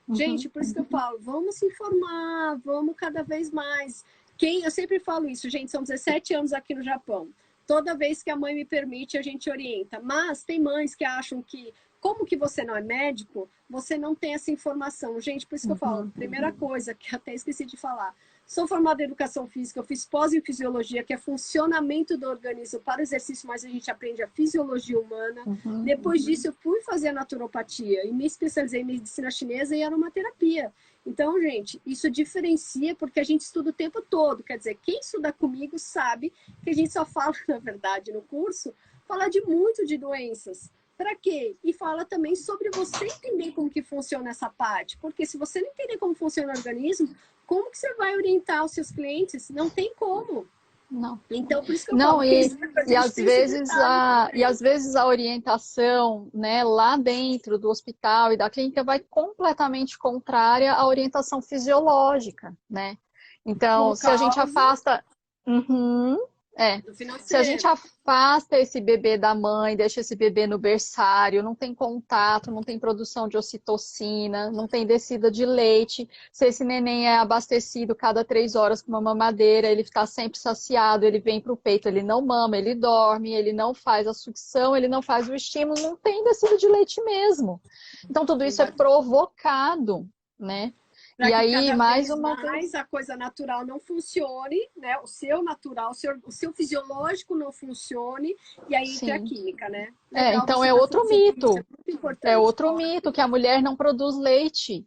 Uhum, Gente, por isso que eu falo, vamos se informar, vamos cada vez mais. Eu sempre falo isso, gente, são 17 anos aqui no Japão. Toda vez que a mãe me permite, a gente orienta. Mas tem mães que acham que, como que você não é médico, você não tem essa informação. Gente, por isso que eu falo, uhum, primeira coisa que até esqueci de falar. Sou formada em educação física, eu fiz pós em fisiologia, que é funcionamento do organismo para o exercício, mas a gente aprende a fisiologia humana. uhum, Depois disso, eu fui fazer a naturopatia e me especializei em medicina chinesa e aromaterapia. Então, gente, isso diferencia porque a gente estuda o tempo todo. Quer dizer, quem estuda comigo sabe que a gente só fala, na verdade, no curso, fala de muito de doenças. Para quê? E fala também sobre você entender como que funciona essa parte. Porque se você não entender como funciona o organismo, como que você vai orientar os seus clientes? Não tem como. não. Então, por isso que eu Não, falo que a gente tem esse detalhe e também. às vezes a orientação, né, lá dentro do hospital e da clínica vai completamente contrária à orientação fisiológica, né? Então, Por se a gente causa afasta, uhum, do Se a gente financeiro. afasta esse bebê da mãe, deixa esse bebê no berçário, não tem contato, não tem produção de ocitocina, não tem descida de leite. Se esse neném é abastecido cada 3 horas com uma mamadeira, ele está sempre saciado, ele vem para o peito, ele não mama, ele dorme, ele não faz a sucção, ele não faz o estímulo, não tem descida de leite mesmo. Então, tudo isso é provocado, né? Para E que aí, cada mais vez uma vez. mais a coisa natural não funcione, né? O seu natural, o seu fisiológico não funcione, e aí entra a Sim. química, né? Legal Então você é estar outro falando sobre isso, é mito. muito É importante. outro mito Ótimo, que a mulher não produz leite.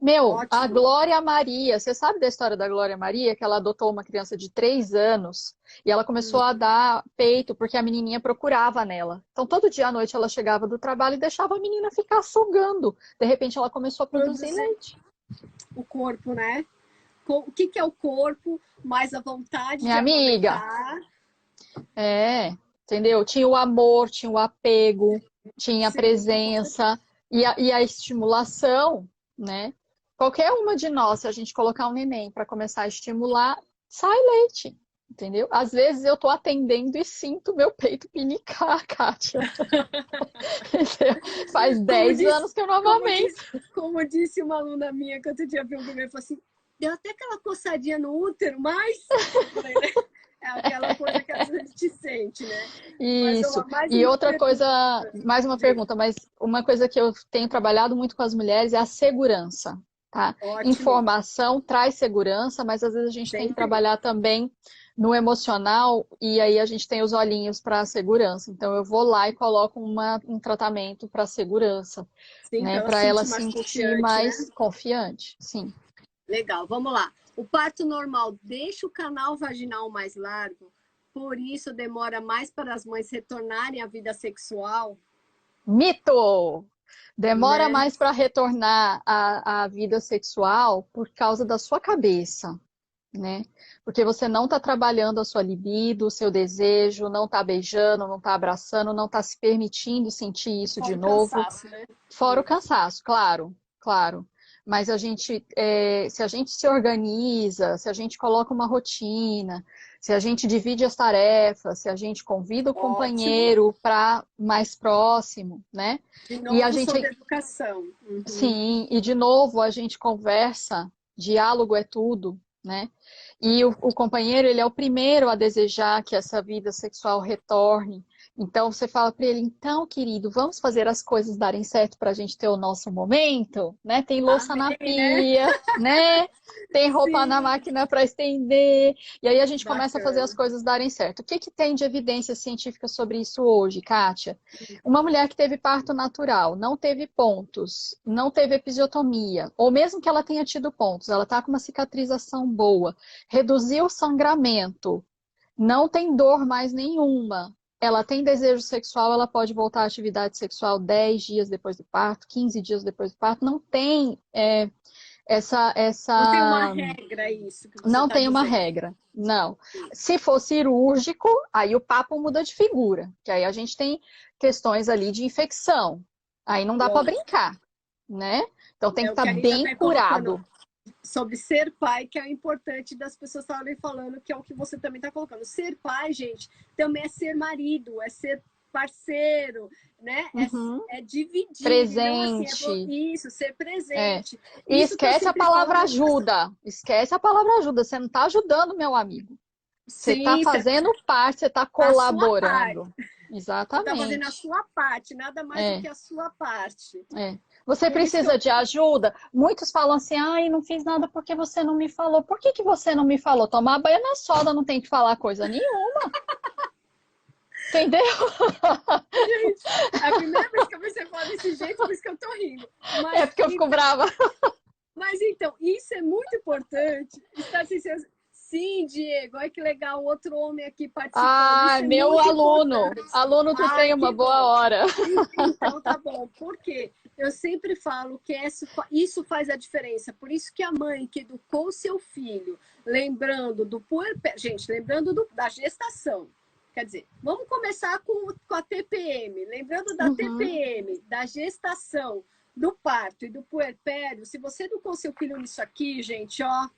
Meu, a ótimo. Glória Maria, você sabe da história da Glória Maria? Que ela adotou uma criança de 3 anos e ela começou a dar peito porque a menininha procurava nela. Então, todo dia à noite ela chegava do trabalho e deixava a menina ficar sugando. De repente, ela começou a produzir Produzir leite. o corpo, né? O que é o corpo? Mais a vontade de Minha amiga, amamentar. entendeu? Tinha o amor, tinha o apego, tinha a Sim, presença e a estimulação, né? Qualquer uma de nós, se a gente colocar um neném para começar a estimular, sai leite, entendeu? Às vezes eu tô atendendo e sinto meu peito pinicar, Kátia. Entendeu? Faz como 10 disse, anos que eu não como disse, amamento. como disse uma aluna minha que outro dia viu um bebê e falou assim, deu até aquela coçadinha no útero, mas eu falei, né? É aquela coisa que às vezes a gente sente, né? Mas Isso. mais E uma outra pergunta. coisa, mais uma Diga. pergunta, mas uma coisa que eu tenho trabalhado muito com as mulheres é a segurança, tá? Ótimo. Informação traz segurança, mas às vezes a gente tem que Sempre. trabalhar também no emocional e aí a gente tem os olhinhos para a segurança. Então eu vou lá e coloco um tratamento para segurança, Sim, né? para ela Para se ela sentir mais sentir confiante, né? mais confiante. Sim. Legal, vamos lá. O parto normal deixa o canal vaginal mais largo, por isso demora mais para as mães retornarem à vida sexual, Mito! Demora né? mais para retornar à vida sexual por causa da sua cabeça, né? Porque você não está trabalhando a sua libido, o seu desejo, não está beijando, não está abraçando, não está se permitindo sentir isso de Fora o novo. cansaço, né? Fora o cansaço, claro, claro. Mas se a gente se organiza, se a gente coloca uma rotina, se a gente divide as tarefas, se a gente convida o Ótimo. companheiro para mais próximo, né? De E a novo, sobre gente, educação. sim, e de novo a gente conversa, diálogo é tudo, né? E o companheiro, ele é o primeiro a desejar que essa vida sexual retorne. Então você fala para ele, então, querido, vamos fazer as coisas darem certo para a gente ter o nosso momento, né? Tem louça na Amém, né? pia, né? Tem roupa na Sim, máquina para estender. E aí a gente começa a fazer as bacana. coisas darem certo. O que que tem de evidência científica sobre isso hoje, Kátia? Uma mulher que teve parto natural, não teve pontos, não teve episiotomia, ou mesmo que ela tenha tido pontos, ela está com uma cicatrização boa, reduziu o sangramento, não tem dor mais nenhuma, ela tem desejo sexual, ela pode voltar à atividade sexual 10 dias depois do parto, 15 dias depois do parto, não tem essa, Não tem uma essa regra isso que você não está tem uma dizendo. regra, não. Se for cirúrgico, aí o papo muda de figura, que aí a gente tem questões ali de infecção. Aí não dá para Lógico. brincar, né? Então tem É que o estar que a gente bem até colocando curado. sobre ser pai, que é o importante das pessoas estarem falando, que é o que você também está colocando. Ser pai, gente, também é ser marido, é ser parceiro, né? Uhum. É dividir, e não assim, Presente. isso, ser É. presente. E Isso que eu esquece a sempre falo palavra na educação. ajuda. Esquece a palavra ajuda. Você não está ajudando, meu amigo. Você está Sim, fazendo parte, você está a sua parte. colaborando. Você está fazendo a Exatamente. sua parte, nada mais do É. que a sua parte. É. Você Por isso que precisa eu. de ajuda? Muitos falam assim, ai, não fiz nada porque você não me falou. Por que que você não me falou? Tomar banho na soda não tem que falar coisa nenhuma, entendeu? Gente, é a primeira vez que eu vi você falar desse jeito, por isso que eu tô rindo. É Mas porque eu fico então, brava. isso é muito importante. Está assim, sim, Diego, olha que legal, outro homem aqui participando. Ah, Isso é meu muito aluno. importante. Aluno que tem Ai, uma que boa bom. hora. Então tá bom. Por quê? Eu sempre falo que isso faz a diferença. Por isso que a mãe que educou o seu filho, lembrando do puerpério, gente, lembrando da gestação. Quer dizer, vamos começar com a TPM. Lembrando da Uhum. TPM, da gestação, do parto e do puerpério, se você educou seu filho nisso aqui, gente, ó.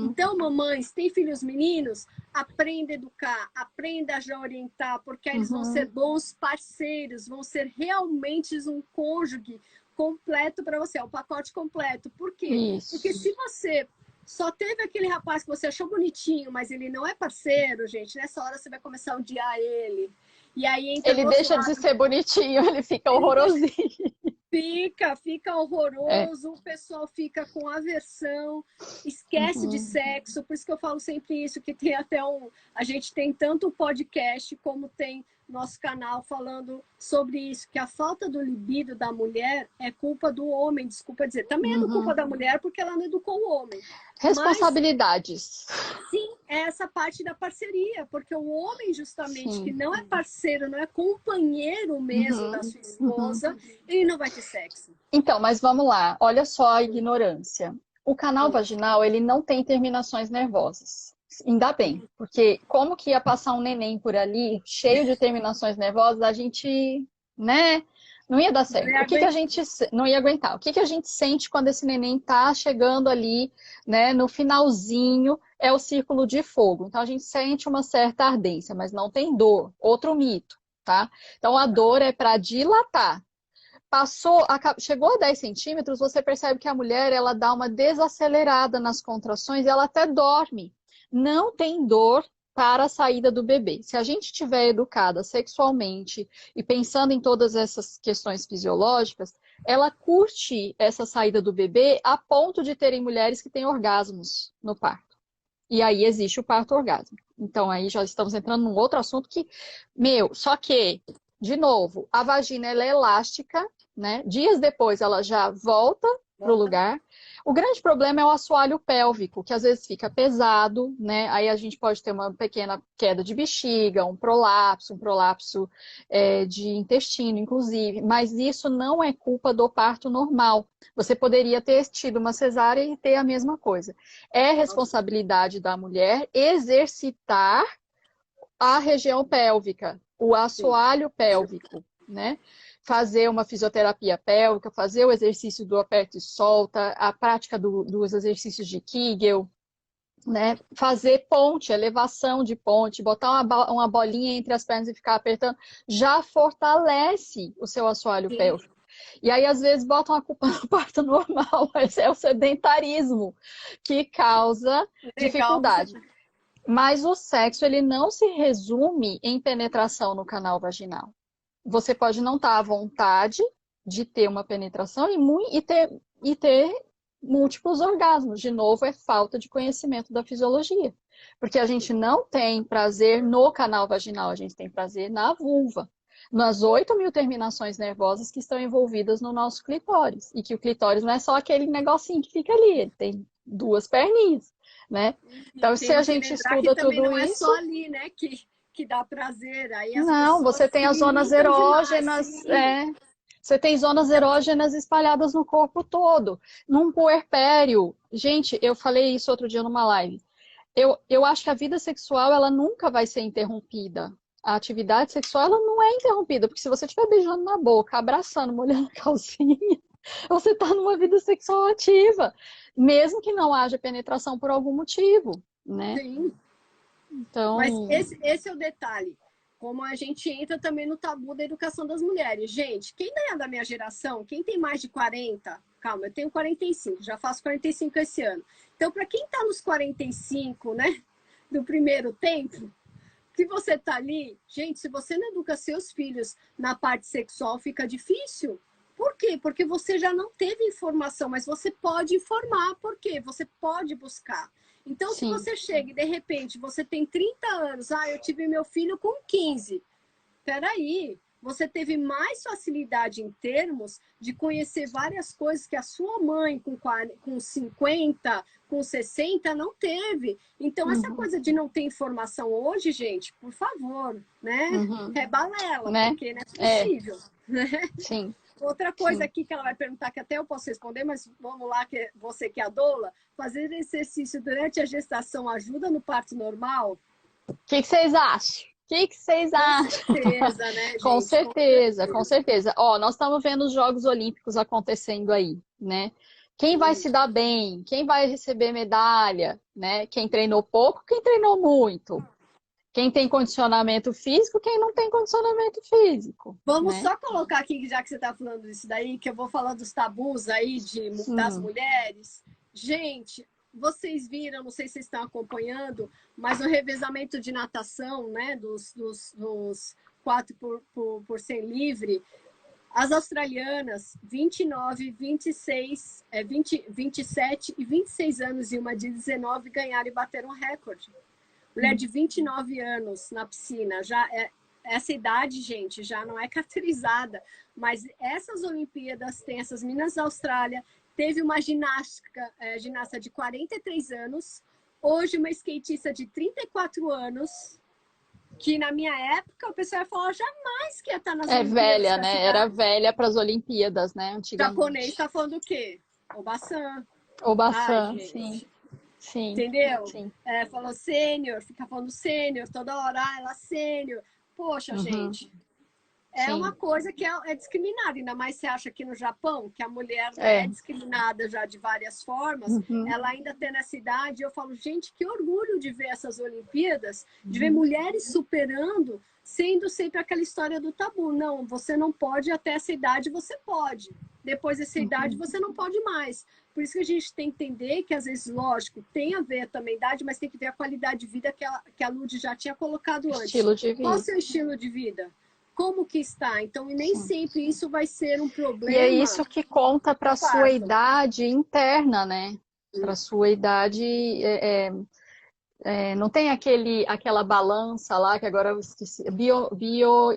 Então, mamães, tem filhos meninos? Aprenda a educar, aprenda a já orientar, porque aí eles vão ser bons parceiros, vão ser realmente um cônjuge completo para você, é o pacote completo. Por quê? Isso. Porque se você só teve aquele rapaz que você achou bonitinho, mas ele não é parceiro, gente, nessa hora você vai começar a odiar ele. E aí entra ele deixa de ser bonitinho, ele fica horrorosinho. Fica horroroso, o pessoal fica com aversão, esquece de sexo, por isso que eu falo sempre isso, que tem até a gente tem tanto podcast como tem nosso canal falando sobre isso, que a falta do libido da mulher é culpa do homem, desculpa dizer, também é culpa da mulher porque ela não educou o homem. Responsabilidades. Mas, sim, é essa parte da parceria, porque o homem justamente que não é parceiro, não é companheiro mesmo da sua esposa, ele não vai ter sexo. Então, mas vamos lá, olha só a ignorância. O canal vaginal, ele não tem terminações nervosas. Ainda bem, porque como que ia passar um neném por ali, cheio de terminações nervosas, a gente, né, não ia dar certo. O que a gente não ia aguentar? O que a gente sente quando esse neném tá chegando ali, né, no finalzinho, é o círculo de fogo. Então a gente sente uma certa ardência, mas não tem dor. Outro mito, tá? Então a dor é para dilatar. Chegou a 10 centímetros, você percebe que a mulher ela dá uma desacelerada nas contrações e ela até dorme. Não tem dor para a saída do bebê. Se a gente estiver educada sexualmente e pensando em todas essas questões fisiológicas, ela curte essa saída do bebê a ponto de terem mulheres que têm orgasmos no parto. E aí existe o parto orgásmico. Então aí já estamos entrando num outro assunto que, só que, de novo, a vagina ela é elástica, né? Dias depois ela já volta para o lugar. O grande problema é o assoalho pélvico, que às vezes fica pesado, né? Aí a gente pode ter uma pequena queda de bexiga, um prolapso de intestino, inclusive. Mas isso não é culpa do parto normal. Você poderia ter tido uma cesárea e ter a mesma coisa. É responsabilidade da mulher exercitar a região pélvica, o assoalho pélvico, né? Fazer uma fisioterapia pélvica, fazer o exercício do aperta e solta, a prática dos exercícios de Kegel, né? Fazer ponte, elevação de ponte, botar uma bolinha entre as pernas e ficar apertando, já fortalece o seu assoalho pélvico. E aí, às vezes, botam a culpa no parto normal, mas é o sedentarismo que causa dificuldade. Mas o sexo, ele não se resume em penetração no canal vaginal. Você pode não estar à vontade de ter uma penetração e ter múltiplos orgasmos. De novo, é falta de conhecimento da fisiologia. Porque a gente não tem prazer no canal vaginal, a gente tem prazer na vulva. Nas 8.000 terminações nervosas que estão envolvidas no nosso clitóris. E que o clitóris não é só aquele negocinho que fica ali, ele tem 2 perninhas, né? Então, se a gente estuda tudo isso... não é só ali, né, que dá prazer. Aí não, você tem as zonas erógenas, você tem zonas erógenas espalhadas no corpo todo. Num puerpério, gente, eu falei isso outro dia numa live. Eu acho que a vida sexual, ela nunca vai ser interrompida. A atividade sexual, ela não é interrompida, porque se você estiver beijando na boca, abraçando, molhando a calcinha, você está numa vida sexual ativa, mesmo que não haja penetração por algum motivo, né? Sim. Então... Mas esse é o detalhe. Como a gente entra também no tabu da educação das mulheres. Gente, quem é da minha geração, quem tem mais de 40, calma, eu tenho 45, já faço 45 esse ano. Então, para quem está nos 45, né, do primeiro tempo, que você está ali, gente, se você não educa seus filhos na parte sexual, fica difícil. Por quê? Porque você já não teve informação, mas você pode informar. Por quê? Você pode buscar. Então, se você chega e, de repente, você tem 30 anos, eu tive meu filho com 15. Peraí, você teve mais facilidade em termos de conhecer várias coisas que a sua mãe com 50, com 60 não teve. Então, essa coisa de não ter informação hoje, gente, por favor, né? É balela, né? Porque não é possível. Né? Sim. Outra coisa aqui que ela vai perguntar, que até eu posso responder, mas vamos lá, que você que é a doula, fazer exercício durante a gestação ajuda no parto normal? O que vocês acham? que vocês acham? Com certeza, né, gente? Com certeza, com Com certeza. certeza. Ó, nós estamos vendo os Jogos Olímpicos acontecendo aí, né? Quem vai se dar bem? Quem vai receber medalha, né? Quem treinou pouco, quem treinou muito. Quem tem condicionamento físico, quem não tem condicionamento físico, Vamos né? só colocar aqui, já que você está falando disso daí, que eu vou falar dos tabus aí das mulheres. Gente, vocês viram, não sei se vocês estão acompanhando, mas o revezamento de natação, né, dos 4 por 100 livre, as australianas, 29, 26, 27 e 26 anos e uma de 19 ganharam e bateram recorde. Mulher de 29 anos na piscina, já essa idade, gente, já não é caracterizada, mas essas Olimpíadas tem essas meninas da Austrália, teve uma ginasta de 43 anos, hoje uma skatista de 34 anos, que na minha época o pessoal ia falar jamais que ia estar nas Olimpíadas. É velha, né? Era velha para as Olimpíadas, né? O Antigamente. japonês está falando o quê? Obasan. Obasan, sim. Sim. Entendeu? Sim. Falou sênior, fica falando sênior, toda hora, ela sênior. Poxa, gente, é uma coisa que é discriminada. Ainda mais você acha que no Japão, que a mulher é discriminada já de várias formas, ela ainda tem nessa idade. Eu falo, gente, que orgulho de ver essas Olimpíadas, de ver mulheres superando, sendo sempre aquela história do tabu. Não, você não pode, até essa idade você pode. Depois dessa idade você não pode mais. Por isso que a gente tem que entender que, às vezes, lógico, tem a ver também a idade, mas tem que ver a qualidade de vida que a Lud já tinha colocado antes. Estilo de vida. Qual o seu estilo de vida? Como que está? Então, e nem sempre isso vai ser um problema. E é isso que conta para a sua idade interna, né? Para a sua idade... não tem aquela balança lá, que agora eu esqueci,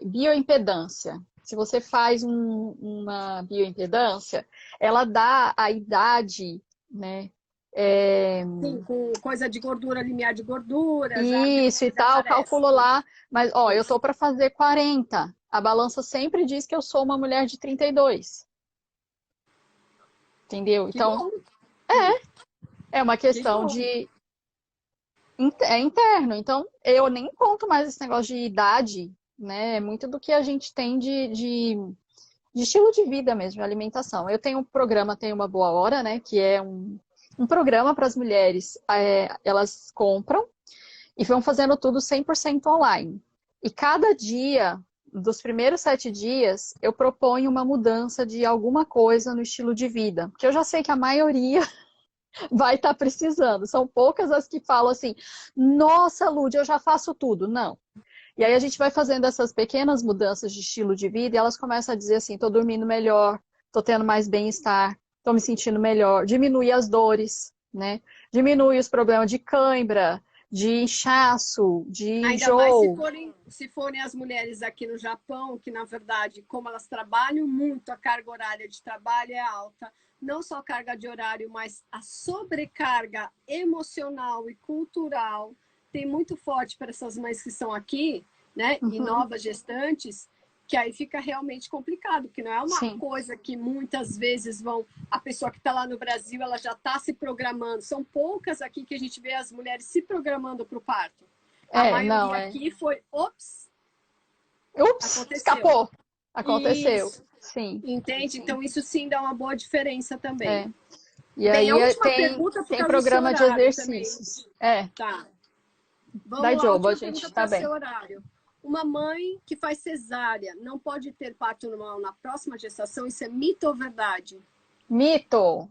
bioimpedância. Se você faz uma bioimpedância, ela dá a idade, né? Sim, com coisa de gordura, limiar de gordura. Isso e tal, calculo lá. Mas, ó, eu tô para fazer 40. A balança sempre diz que eu sou uma mulher de 32. Entendeu? Então, é uma questão de... É interno. Então, eu nem conto mais esse negócio de idade, né? É muito do que a gente tem de estilo de vida mesmo, de alimentação. Eu tenho um programa, Tem Uma Boa Hora, né? Que é um programa para as mulheres. Elas compram e vão fazendo tudo 100% online. E cada dia, dos primeiros 7 dias, eu proponho uma mudança de alguma coisa no estilo de vida. Porque eu já sei que a maioria vai estar precisando. São poucas as que falam assim, nossa, Lud, eu já faço tudo. Não. E aí a gente vai fazendo essas pequenas mudanças de estilo de vida e elas começam a dizer assim, tô dormindo melhor, tô tendo mais bem-estar, tô me sentindo melhor. Diminui as dores, né? Diminui os problemas de cãibra, de inchaço, de enjoo. Ainda mais se forem as mulheres aqui no Japão, que na verdade, como elas trabalham muito, a carga horária de trabalho é alta, não só a carga de horário, mas a sobrecarga emocional e cultural tem muito forte para essas mães que estão aqui, né, e novas gestantes, que aí fica realmente complicado, porque não é uma coisa que muitas vezes a pessoa que está lá no Brasil, ela já está se programando. São poucas aqui que a gente vê as mulheres se programando para o parto. A maioria aqui foi, aconteceu. Escapou. Aconteceu. Isso. Sim. Entende? Sim. Então, isso sim dá uma boa diferença também. E aí tem programa de exercícios. Também. Tá. Vamos lá, a gente tá bem. Horário. Uma mãe que faz cesárea não pode ter parto normal na próxima gestação? Isso é mito ou verdade? Mito.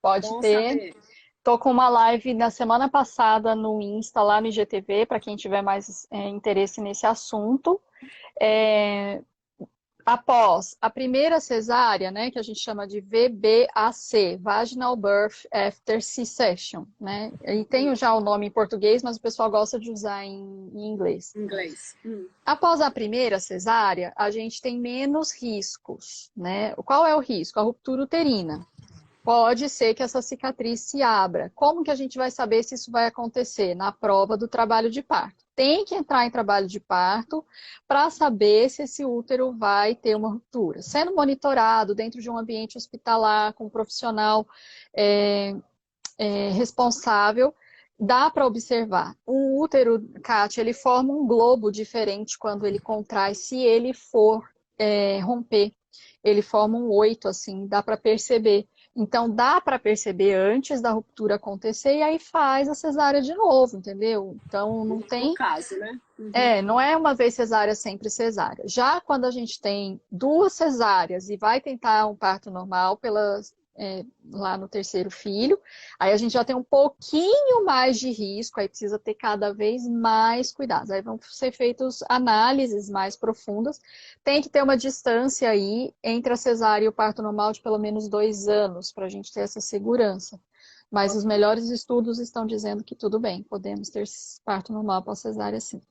Pode ter. Tô com uma live na semana passada no Insta, lá no IGTV, para quem tiver mais interesse nesse assunto. Após a primeira cesárea, né, que a gente chama de VBAC, Vaginal Birth After C-Section, né? E tem já o nome em português, mas o pessoal gosta de usar em inglês. Após a primeira cesárea, a gente tem menos riscos, né? Qual é o risco? A ruptura uterina. Pode ser que essa cicatriz se abra. Como que a gente vai saber se isso vai acontecer? Na prova do trabalho de parto. Tem que entrar em trabalho de parto para saber se esse útero vai ter uma ruptura. Sendo monitorado dentro de um ambiente hospitalar, com um profissional responsável. dá para observar. O útero, Kátia, ele forma um globo diferente quando ele contrai, se ele for romper. Ele forma um 8, assim, dá para perceber. Então, dá para perceber antes da ruptura acontecer e aí faz a cesárea de novo, entendeu? Então, não No tem. caso, né? Uhum. Não é uma vez cesárea, sempre cesárea. Já quando a gente tem duas cesáreas e vai tentar um parto normal lá no terceiro filho, aí a gente já tem um pouquinho mais de risco, aí precisa ter cada vez mais cuidados. Aí vão ser feitas análises mais profundas. Tem que ter uma distância aí entre a cesárea e o parto normal de pelo menos 2 anos, para a gente ter essa segurança. Mas os melhores estudos estão dizendo que tudo bem, podemos ter parto normal após cesárea, sim.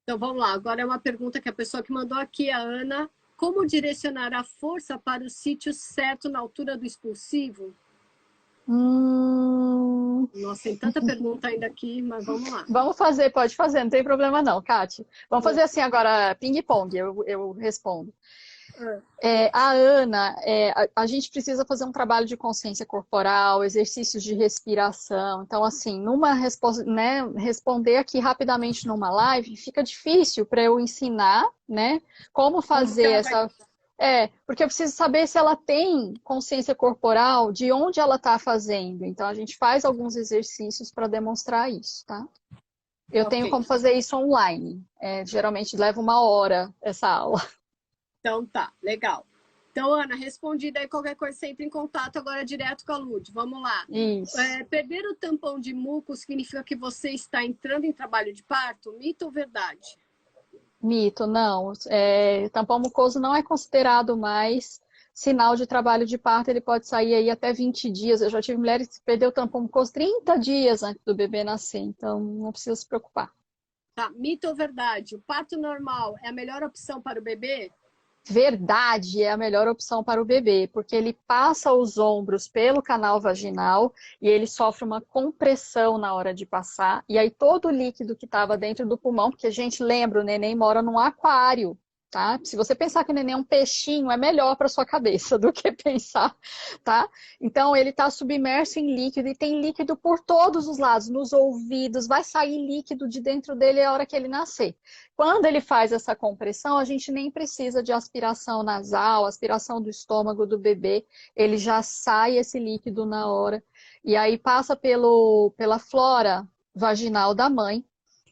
Então vamos lá, agora é uma pergunta que a pessoa que mandou aqui, a Ana. Como direcionar a força para o sítio certo na altura do expulsivo? Nossa, tem tanta pergunta ainda aqui, mas vamos lá. Vamos fazer, pode fazer, não tem problema não, Kátia. Vamos fazer assim agora, ping-pong, eu respondo. A Ana, a gente precisa fazer um trabalho de consciência corporal, exercícios de respiração. Então, assim, né, responder aqui rapidamente numa live fica difícil para eu ensinar, né, como fazer essa. Porque eu preciso saber se ela tem consciência corporal, de onde ela está fazendo. Então, a gente faz alguns exercícios para demonstrar isso, tá? Eu tenho como fazer isso online. Geralmente leva 1 hora essa aula. Então tá, legal. Então, Ana, respondida aí, qualquer coisa, você entra em contato agora direto com a Lud. Vamos lá. Isso. Perder o tampão de muco significa que você está entrando em trabalho de parto? Mito ou verdade? Mito, não. Tampão mucoso não é considerado mais sinal de trabalho de parto, ele pode sair aí até 20 dias. Eu já tive mulheres que perderam o tampão mucoso 30 dias antes do bebê nascer, então não precisa se preocupar. Tá, mito ou verdade? O parto normal é a melhor opção para o bebê? Verdade, é a melhor opção para o bebê, porque ele passa os ombros pelo canal vaginal e ele sofre uma compressão na hora de passar, e aí todo o líquido que estava dentro do pulmão, porque a gente lembra, o neném mora num aquário, tá? Se você pensar que o neném é um peixinho, é melhor para sua cabeça do que pensar, tá? Então ele está submerso em líquido e tem líquido por todos os lados, nos ouvidos, vai sair líquido de dentro dele a hora que ele nascer. Quando ele faz essa compressão, a gente nem precisa de aspiração nasal, aspiração do estômago do bebê, ele já sai esse líquido na hora. E aí passa pela flora vaginal da mãe.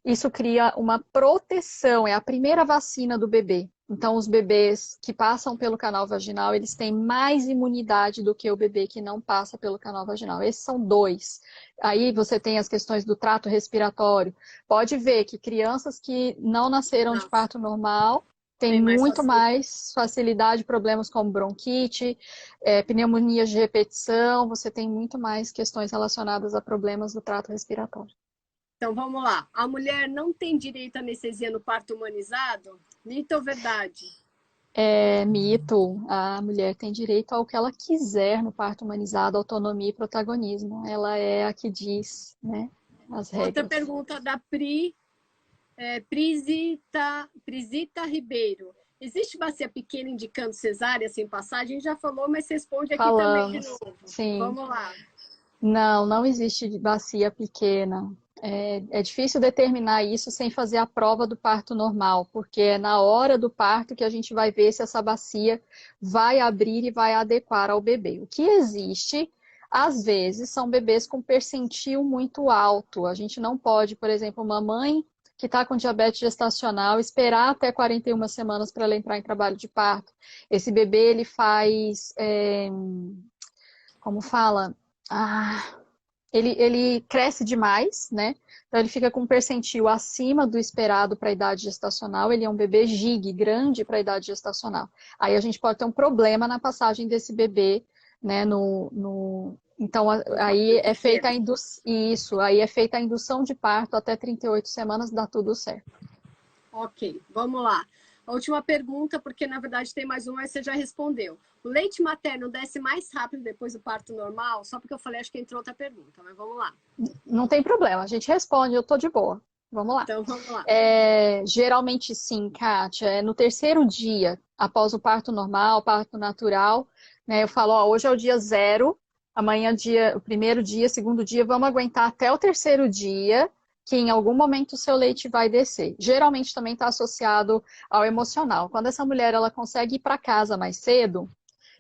Isso cria uma proteção, é a primeira vacina do bebê. Então, os bebês que passam pelo canal vaginal, eles têm mais imunidade do que o bebê que não passa pelo canal vaginal. Esses são 2. Aí você tem as questões do trato respiratório. Pode ver que crianças que não nasceram de parto normal têm muito mais facilidade, problemas como bronquite, pneumonias de repetição, você tem muito mais questões relacionadas a problemas do trato respiratório. Então vamos lá. A mulher não tem direito à anestesia no parto humanizado? Mito ou verdade? Mito. A mulher tem direito ao que ela quiser no parto humanizado, autonomia e protagonismo. Ela é a que diz, né, as regras. Outra pergunta da Prisita Ribeiro. Existe bacia pequena indicando cesárea sem passagem? Já falou, mas responde aqui também de novo. Sim. Vamos lá. Não existe bacia pequena. É difícil determinar isso sem fazer a prova do parto normal, porque é na hora do parto que a gente vai ver se essa bacia vai abrir e vai adequar ao bebê. O que existe, às vezes, são bebês com percentil muito alto. A gente não pode, por exemplo, uma mãe que está com diabetes gestacional esperar até 41 semanas para ela entrar em trabalho de parto. Esse bebê, ele faz... como fala? Ele cresce demais, né? Então ele fica com um percentil acima do esperado para a idade gestacional. Ele é um bebê gig, grande para a idade gestacional. Aí a gente pode ter um problema na passagem desse bebê, né? Então aí é feita a indução de parto até 38 semanas, dá tudo certo. Ok, vamos lá. A última pergunta, porque na verdade tem mais uma, mas você já respondeu. O leite materno desce mais rápido depois do parto normal? Só porque eu falei, acho que entrou outra pergunta, mas vamos lá. Não tem problema, a gente responde, eu tô de boa. Vamos lá. Então vamos lá. Geralmente sim, Kátia. No terceiro dia, após o parto normal, parto natural, né, eu falo, hoje é o dia 0, Amanhã, o primeiro dia, segundo dia, vamos aguentar até o terceiro dia, que em algum momento o seu leite vai descer. Geralmente também está associado ao emocional. Quando essa mulher ela consegue ir para casa mais cedo,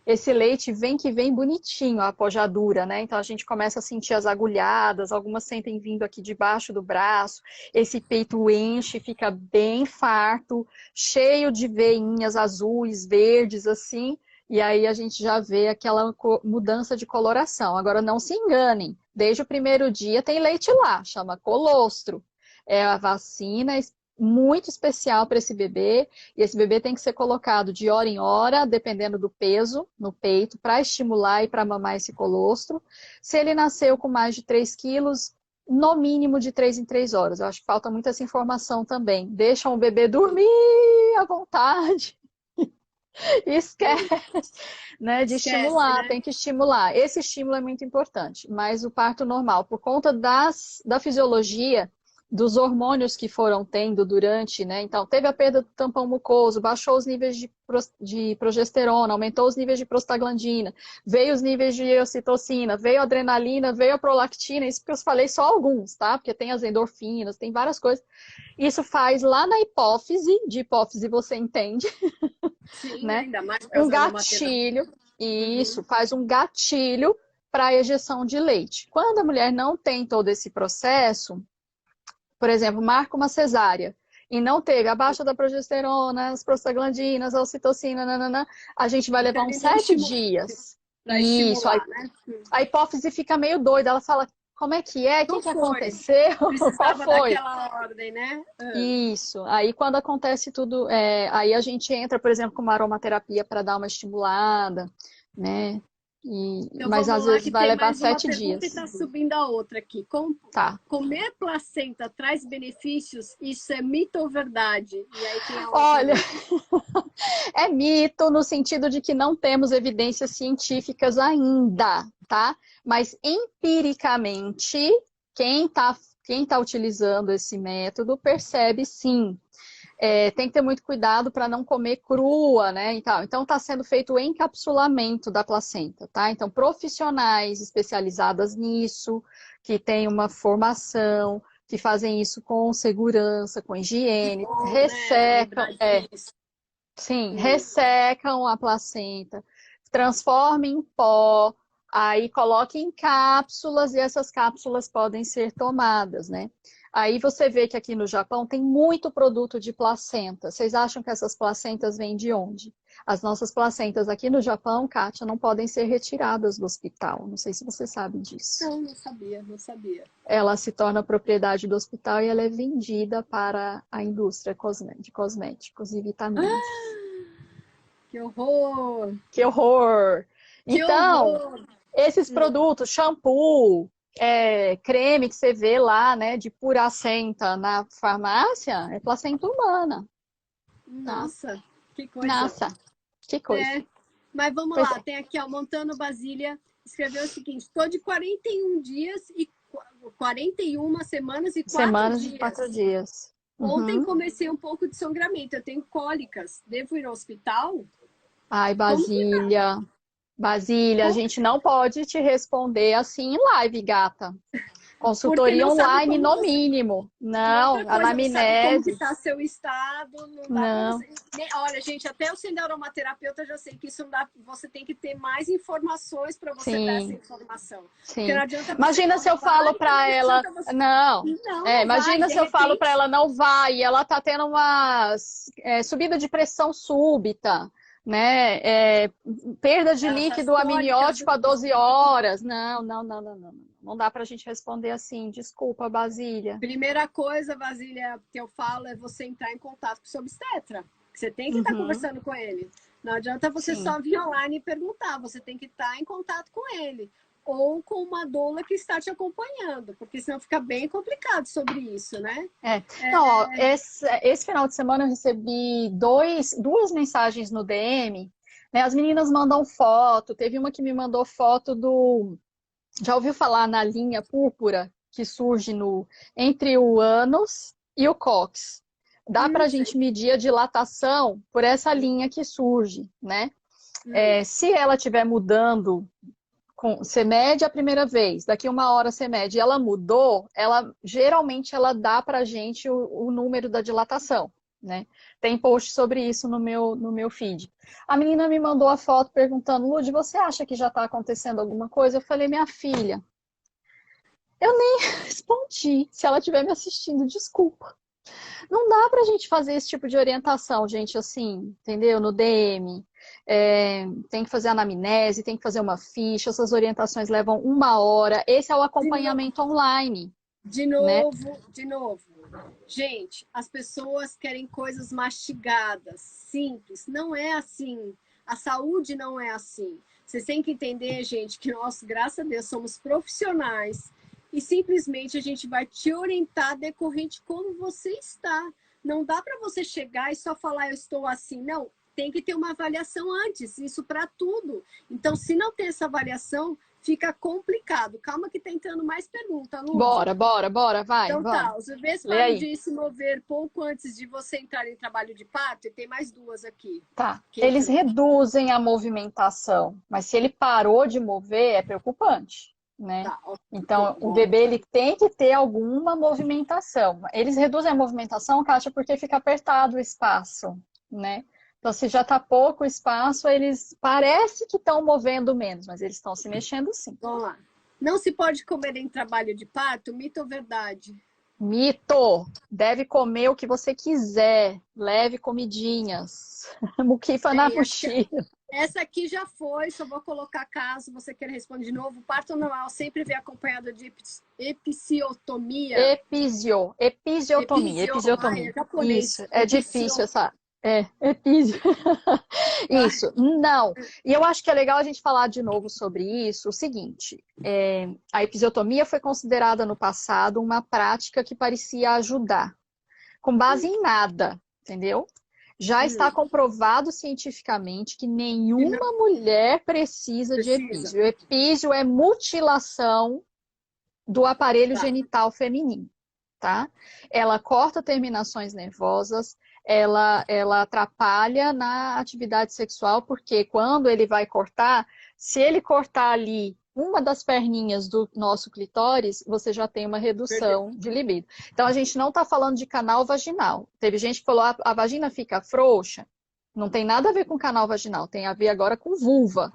esse leite vem que vem bonitinho, a pojadura, né? Então a gente começa a sentir as agulhadas, algumas sentem vindo aqui debaixo do braço, esse peito enche, fica bem farto, cheio de veinhas azuis, verdes, assim, e aí a gente já vê aquela mudança de coloração. Agora não se enganem, desde o primeiro dia tem leite lá, chama colostro. É a vacina muito especial para esse bebê, e esse bebê tem que ser colocado de hora em hora, dependendo do peso no peito, para estimular e para mamar esse colostro. Se ele nasceu com mais de 3 quilos, no mínimo de 3 em 3 horas. Eu acho que falta muita essa informação também. Deixam o bebê dormir à vontade. Esquece, né, de Esquece, estimular, né? tem que estimular. Esse estímulo é muito importante, mas o parto normal, por conta da fisiologia, dos hormônios que foram tendo durante, né? Então, teve a perda do tampão mucoso, baixou os níveis de progesterona, aumentou os níveis de prostaglandina, veio os níveis de ocitocina, veio a adrenalina, veio a prolactina, isso porque eu falei só alguns, tá? Porque tem as endorfinas, tem várias coisas. Isso faz lá na hipófise, de hipófise você entende, Sim, né? ainda mais por Um causa da maternidade. gatilho, Uhum. isso, faz um gatilho para a ejeção de leite. Quando a mulher não tem todo esse processo, por exemplo, marca uma cesárea e não teve a baixa da progesterona, as prostaglandinas, a ocitocina, nananã, a gente vai levar Então, uns ele não 7 estimula dias. para Isso, estimular, né? a hipófise fica meio doida, ela fala, como é que é? O que Não que foi. aconteceu? Qual Precisava foi? daquela ordem, né? Ah, Isso, aí quando acontece tudo, aí a gente entra, por exemplo, com uma aromaterapia para dar uma estimulada, né? então Mas vamos às lá vezes que vai tem levar mais uma 7 pergunta e dias. está subindo a outra aqui. Tá. Comer placenta traz benefícios? Isso é mito ou verdade? E aí tem a outra Olha, dele. é mito no sentido de que não temos evidências científicas ainda, tá? Mas empiricamente, quem tá utilizando esse método percebe sim. Tem que ter muito cuidado para não comer crua, né? Então está sendo feito o encapsulamento da placenta, tá? Então, profissionais especializadas nisso, que têm uma formação, que fazem isso com segurança, com higiene, Bom, né? ressecam, Lembrar disso. sim, Hum. ressecam a placenta, transformam em pó, aí colocam em cápsulas e essas cápsulas podem ser tomadas, né? Aí você vê que aqui no Japão tem muito produto de placenta. Vocês acham que essas placentas vêm de onde? As nossas placentas aqui no Japão, Kátia, não podem ser retiradas do hospital. Não sei se você sabe disso. Não, não sabia, não sabia. Ela se torna propriedade do hospital e ela é vendida para a indústria de cosméticos e vitaminas. Que horror! Que horror! Que Então, horror! esses Hum. produtos, shampoo, creme que você vê lá, né, de placenta na farmácia, é placenta humana, tá? Nossa, que coisa. Nossa, que coisa. É, mas vamos Pois lá, é. tem aqui, ó, Montano Basília escreveu o seguinte: estou de 41 dias e 41 semanas e 4 Semanas de dias. 4 dias. Ontem Uhum. comecei um pouco de sangramento, eu tenho cólicas. Devo ir ao hospital? Ai, Como cuidar? Basília. Basília, a Como- gente não pode te responder assim em live, gata. Porque Consultoria não sabe online, como no você. mínimo. E outra Não, coisa, não sabe como que anamnese. está seu estado, não dá para Não, você. Olha, gente, até eu sendo aromaterapeuta já sei que isso não dá. Você tem que ter mais informações para você dar essa sim. informação. Porque não Sim. adianta você Imagina se eu levar falo e não para ela, adianta você. não. Não, não vai. Imagina De se eu falo para repente, ela não vai, e ela tá tendo uma subida de pressão súbita, né? Perda de ela tá líquido cólicas. amniótico a 12 horas. Não, não, não, não, não. Não dá para a gente responder assim. Desculpa, Basília. Primeira coisa, Vasília, que eu falo é você entrar em contato com o seu obstetra. Você tem que estar Uhum, conversando com ele. Não adianta você sim. só vir online e perguntar. Você tem que estar em contato com ele. Ou com uma doula que está te acompanhando, porque senão fica bem complicado sobre isso, né? Não, ó, esse final de semana eu recebi duas mensagens no DM, né? As meninas mandam foto, teve uma que me mandou foto do. Já ouviu falar na linha púrpura que surge entre o ânus e o cóccix? Dá para a Sei. gente medir a dilatação por essa linha que surge, né? Hum, Se ela estiver mudando Você mede a primeira vez, daqui uma hora você mede, e ela mudou, geralmente ela dá pra gente o número da dilatação, né? Tem post sobre isso no meu feed. A menina me mandou a foto perguntando, Lud, você acha que já está acontecendo alguma coisa? Eu falei, minha filha, eu nem respondi. Se ela estiver me assistindo, desculpa. Não dá pra gente fazer esse tipo de orientação, gente, assim, entendeu? No DM. Tem que fazer anamnese, tem que fazer uma ficha, essas orientações levam uma hora. Esse é o De novo, acompanhamento online, de né? novo, de novo. Gente, as pessoas querem coisas mastigadas, simples. Não é assim. A saúde não é assim. Vocês têm que entender, gente, que nós, graças a Deus, somos profissionais e simplesmente a gente vai te orientar decorrente como você está. Não dá para você chegar e só falar eu estou assim. Não, tem que ter uma avaliação antes, isso para tudo. Então, se não tem essa avaliação, fica complicado. Calma que tá entrando mais pergunta, Lud. Bora, vai, Então vamos. tá, os bebês Lê param aí. de se mover pouco antes de você entrar em trabalho de parto, e tem mais duas aqui. Tá. Que Eles entrou. reduzem a movimentação, mas se ele parou de mover, é preocupante, né? Tá, ok. Então, o bebê ele tem que ter alguma movimentação. Eles reduzem a movimentação, Kátia, porque fica apertado o espaço, né? Então, se já está pouco espaço, eles parece que estão movendo menos, mas eles estão se mexendo sim. Vamos lá. Não se pode comer em trabalho de parto, mito ou verdade? Mito, deve comer o que você quiser, leve comidinhas. Muquifa na Bem, mochila. essa aqui já foi, só vou colocar caso você queira responder de novo. Parto normal sempre vem acompanhado de episiotomia. Episiotomia. É japonês. Isso, é difícil essa. Episio. Isso, não. E eu acho que é legal a gente falar de novo sobre isso. O seguinte, a episiotomia foi considerada no passado uma prática que parecia ajudar, com base em nada, entendeu? Já está comprovado cientificamente que nenhuma mulher precisa de Precisa. epísio. O epísio é mutilação do aparelho Tá. genital feminino, tá? Ela corta terminações nervosas, ela atrapalha na atividade sexual, porque quando ele vai cortar, se ele cortar ali uma das perninhas do nosso clitóris, você já tem uma redução de libido. Então, a gente não está falando de canal vaginal. Teve gente que falou, a vagina fica frouxa. Não tem nada a ver com canal vaginal, tem a ver agora com vulva,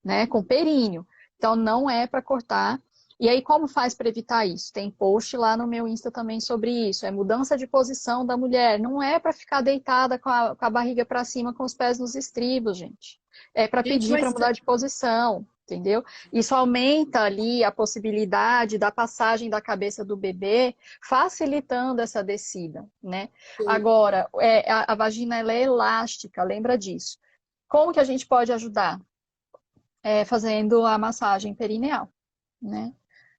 né? Com períneo. Então, não é para cortar. E aí, como faz para evitar isso? Tem post lá no meu Insta também sobre isso. É mudança de posição da mulher. Não é para ficar deitada com a barriga para cima, com os pés nos estribos, gente. É para pedir para mudar de posição, entendeu? Isso aumenta ali a possibilidade da passagem da cabeça do bebê, facilitando essa descida, né? Sim. Agora, a vagina ela é elástica, lembra disso. Como que a gente pode ajudar? Fazendo a massagem perineal, né?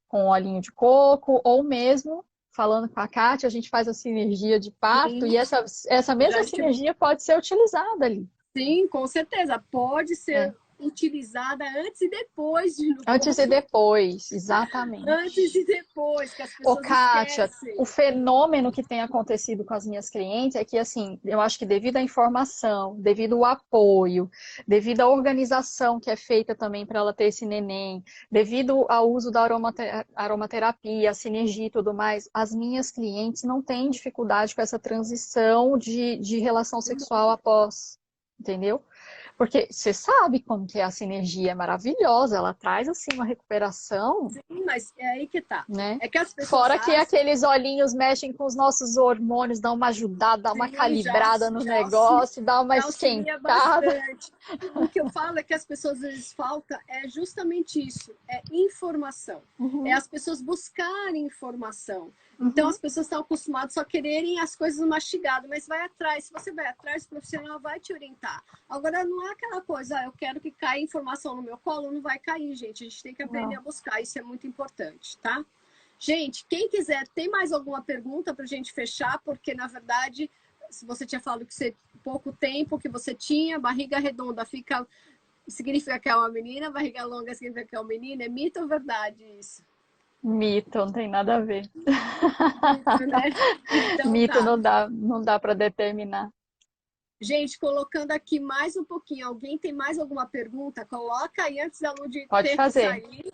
Com olhinho de coco, ou mesmo, falando com a Kátia, a gente faz a sinergia de parto, e essa mesma sinergia pode ser utilizada ali. Sim, com certeza. Pode ser utilizada antes e depois de Antes e depois, exatamente. Antes e depois, que as pessoas Kátia, esquecem. o fenômeno que tem acontecido com as minhas clientes é que, assim, eu acho que devido à informação, devido ao apoio, devido à organização que é feita também para ela ter esse neném, devido ao uso da aromaterapia, a sinergia e tudo mais, as minhas clientes não têm dificuldade com essa transição de relação sexual após, entendeu? Porque você sabe como que a sinergia é maravilhosa, ela traz assim uma recuperação. Sim, mas é aí que tá. Né? É que as pessoas fora que aqueles olhinhos mexem com os nossos hormônios, dão uma ajudada, dá uma calibrada no negócio, dá uma esquentada. Bastante. O que eu falo é que as pessoas às vezes falta é justamente isso, é informação. É as pessoas buscarem informação. Então, as pessoas estão acostumadas só a quererem as coisas mastigadas, mas vai atrás. Se você vai atrás, o profissional vai te orientar. Agora, não é aquela coisa, eu quero que caia informação no meu colo, não vai cair, gente. A gente tem que aprender a buscar, isso é muito importante, tá? Gente, quem quiser, tem mais alguma pergunta para a gente fechar? Porque, na verdade, se você tinha falado que você, pouco tempo que você tinha, barriga redonda significa que é uma menina, barriga longa significa que é uma menina, é mito ou verdade isso? Mito, não tem nada a ver. Mito, né? Então, Mito não dá para determinar. Gente, colocando aqui mais um pouquinho. Alguém tem mais alguma pergunta? Coloca aí antes da Lud Pode ter que fazer. sair.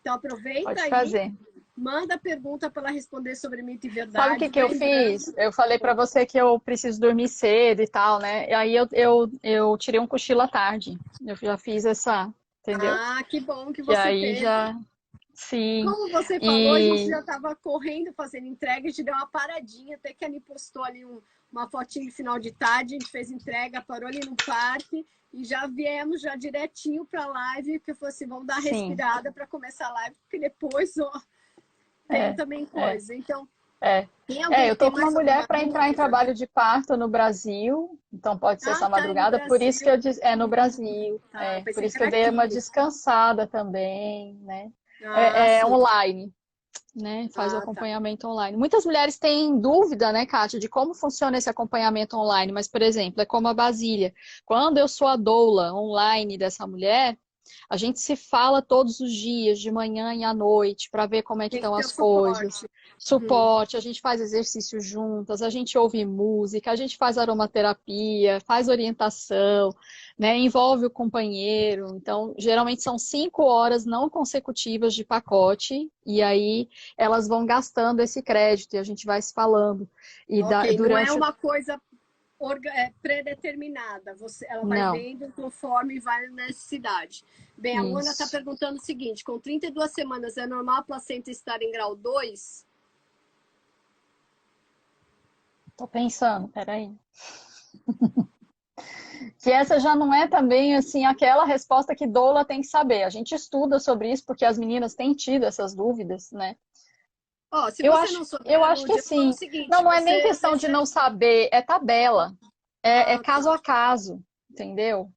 Então aproveita Pode aí, fazer. manda pergunta para ela responder sobre mito e Sabe o verdade. que que eu fiz? Eu falei pra você que eu preciso dormir cedo e tal, né? E aí eu tirei um cochilo à tarde. Eu já fiz essa, entendeu? Ah, que bom que Que você aí teve. já, sim. Como você falou, a gente E já estava correndo, fazendo entrega, a gente deu uma paradinha, até que a Ani postou ali uma fotinha de final de tarde, a gente fez entrega, parou ali no parque e já viemos já direitinho para a live, porque eu falei assim, vamos dar uma sim, respirada para começar a live, porque depois ó, tem é, também é, coisa. Então, é. tem É, alguém, eu tem tô com uma mais mulher alguma para entrar em dúvida? trabalho de parto no Brasil, então pode ser Ah, essa tá aí no madrugada, por isso que Brasil. eu disse, é no Brasil, Tá, eu por pensei isso que que eu era dei uma aqui. descansada também, né? Ah, É sim. online, né? Faz o Ah, tá. acompanhamento online. Muitas mulheres têm dúvida, né, Kátia, de como funciona esse acompanhamento online, mas, por exemplo, é como a Basília. Quando eu sou a doula online dessa mulher, a gente se fala todos os dias, de manhã e à noite, para ver como é que Tem que estão ter o as coisas. suporte. Uhum. Suporte, a gente faz exercício juntas, a gente ouve música, a gente faz aromaterapia, faz orientação, né? Envolve o companheiro. Então, geralmente são 5 horas não consecutivas de pacote, e aí elas vão gastando esse crédito e a gente vai se falando. E Ok, não é durante. uma coisa predeterminada. Ela vai Não, vendo conforme vai na necessidade. Bem, a Luana está isso. perguntando o seguinte: com 32 semanas, é normal a placenta estar em grau 2? Tô pensando, peraí. Que essa já não é também assim aquela resposta que doula tem que saber. A gente estuda sobre isso porque as meninas têm tido essas dúvidas, né? Ó, se Eu você acho, não eu souber, acho que Lúdia, eu falo o assim, seguinte: não é nem você questão de deixa. não saber, é tabela, é Ah, tá. caso a caso, entendeu?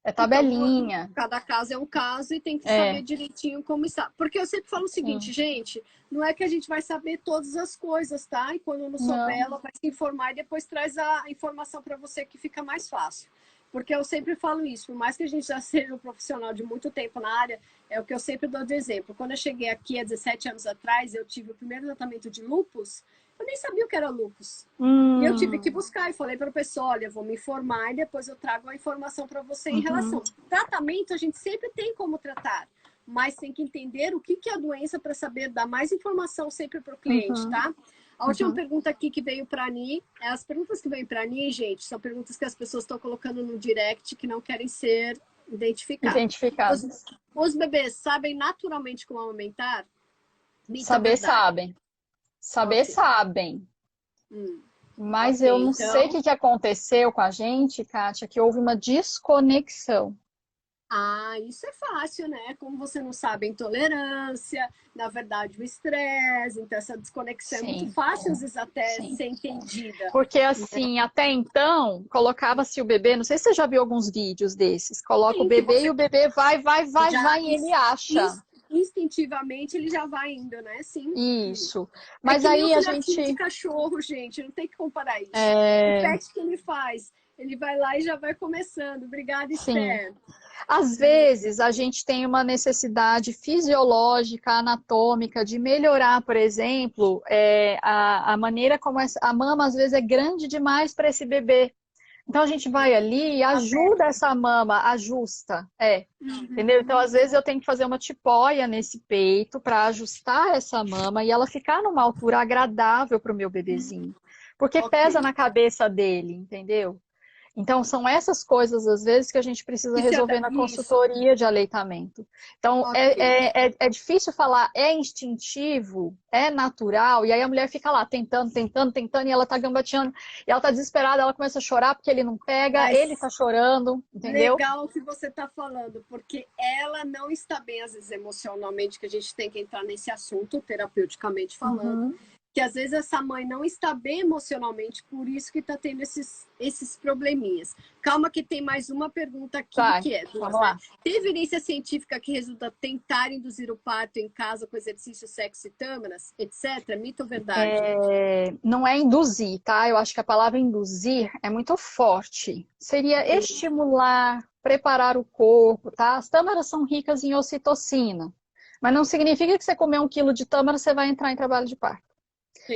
É Então, tabelinha, cada caso é um caso e tem que saber é, direitinho como está. Porque eu sempre falo o seguinte, sim, gente, não é que a gente vai saber todas as coisas, tá? E quando não souber, não, ela vai se informar e depois traz a informação para você que fica mais fácil. Porque eu sempre falo isso, por mais que a gente já seja um profissional de muito tempo na área, é o que eu sempre dou de exemplo. Quando eu cheguei aqui há 17 anos atrás, eu tive o primeiro tratamento de lúpus, eu nem sabia o que era lúpus. E eu tive que hum, buscar e falei para o pessoal, olha, vou me informar e depois eu trago a informação para você em uhum, relação. Tratamento a gente sempre tem como tratar, mas tem que entender o que é a doença para saber dar mais informação sempre para o cliente, uhum, tá? A última uhum. pergunta aqui que veio para a Ani, as perguntas que vêm para a Ani, gente, são perguntas que as pessoas estão colocando no direct que não querem ser identificadas. Os, Identificadas. os bebês sabem naturalmente como aumentar? Mito ou Saber verdade? sabem, saber Ok. sabem. Hum, Mas ok, eu não sei o então. que que aconteceu com a gente, Kátia, que houve uma desconexão. Ah, isso é fácil, né? Como você não sabe, a intolerância, na verdade, o estresse, então essa desconexão é muito Sim, fácil, às vezes, até sim. ser entendida. Porque assim, até então, colocava-se o bebê, não sei se você já viu alguns vídeos desses, coloca o Sim, que bebê e você o bebê vai, vai, vai, já vai, e ele acha. instintivamente ele já vai indo, né? Sim. Isso. É Mas que nem o aí a filhotinho de gente. cachorro, gente, não tem que comparar isso. O É, pet que ele faz, ele vai lá e já vai começando. Obrigada, sim. Esther. Às vezes a gente tem uma necessidade fisiológica, anatômica, de melhorar, por exemplo, a maneira como a mama às vezes é grande demais para esse bebê. Então a gente vai ali e A ajuda técnica. essa mama, ajusta. Entendeu? Uhum. Então, às vezes, eu tenho que fazer uma tipóia nesse peito para ajustar essa mama e ela ficar numa altura agradável para o meu bebezinho. Porque Ok. pesa na cabeça dele, entendeu? Então, são essas coisas, às vezes, que a gente precisa resolver na Isso. consultoria de aleitamento. Então, Ok. é difícil falar, é instintivo, é natural, e aí a mulher fica lá tentando, tentando, tentando, e ela tá gambateando, e ela tá desesperada, ela começa a chorar porque ele não pega, ele Mas tá chorando, entendeu? legal o que você está falando, porque ela não está bem, às vezes, emocionalmente, que a gente tem que entrar nesse assunto, terapeuticamente falando, Uhum. que às vezes essa mãe não está bem emocionalmente, por isso que está tendo esses probleminhas. Calma que tem mais uma pergunta aqui, Vai, que é duas, vamos né? lá. Tem evidência científica que resulta tentar induzir o parto em casa com exercício, sexo e tâmaras, etc? Mito ou verdade? Não é induzir, tá? Eu acho que a palavra induzir é muito forte. Seria estimular, preparar o corpo, tá? As tâmaras são ricas em ocitocina, mas não significa que você comer 1 quilo de tâmara, você vai entrar em trabalho de parto.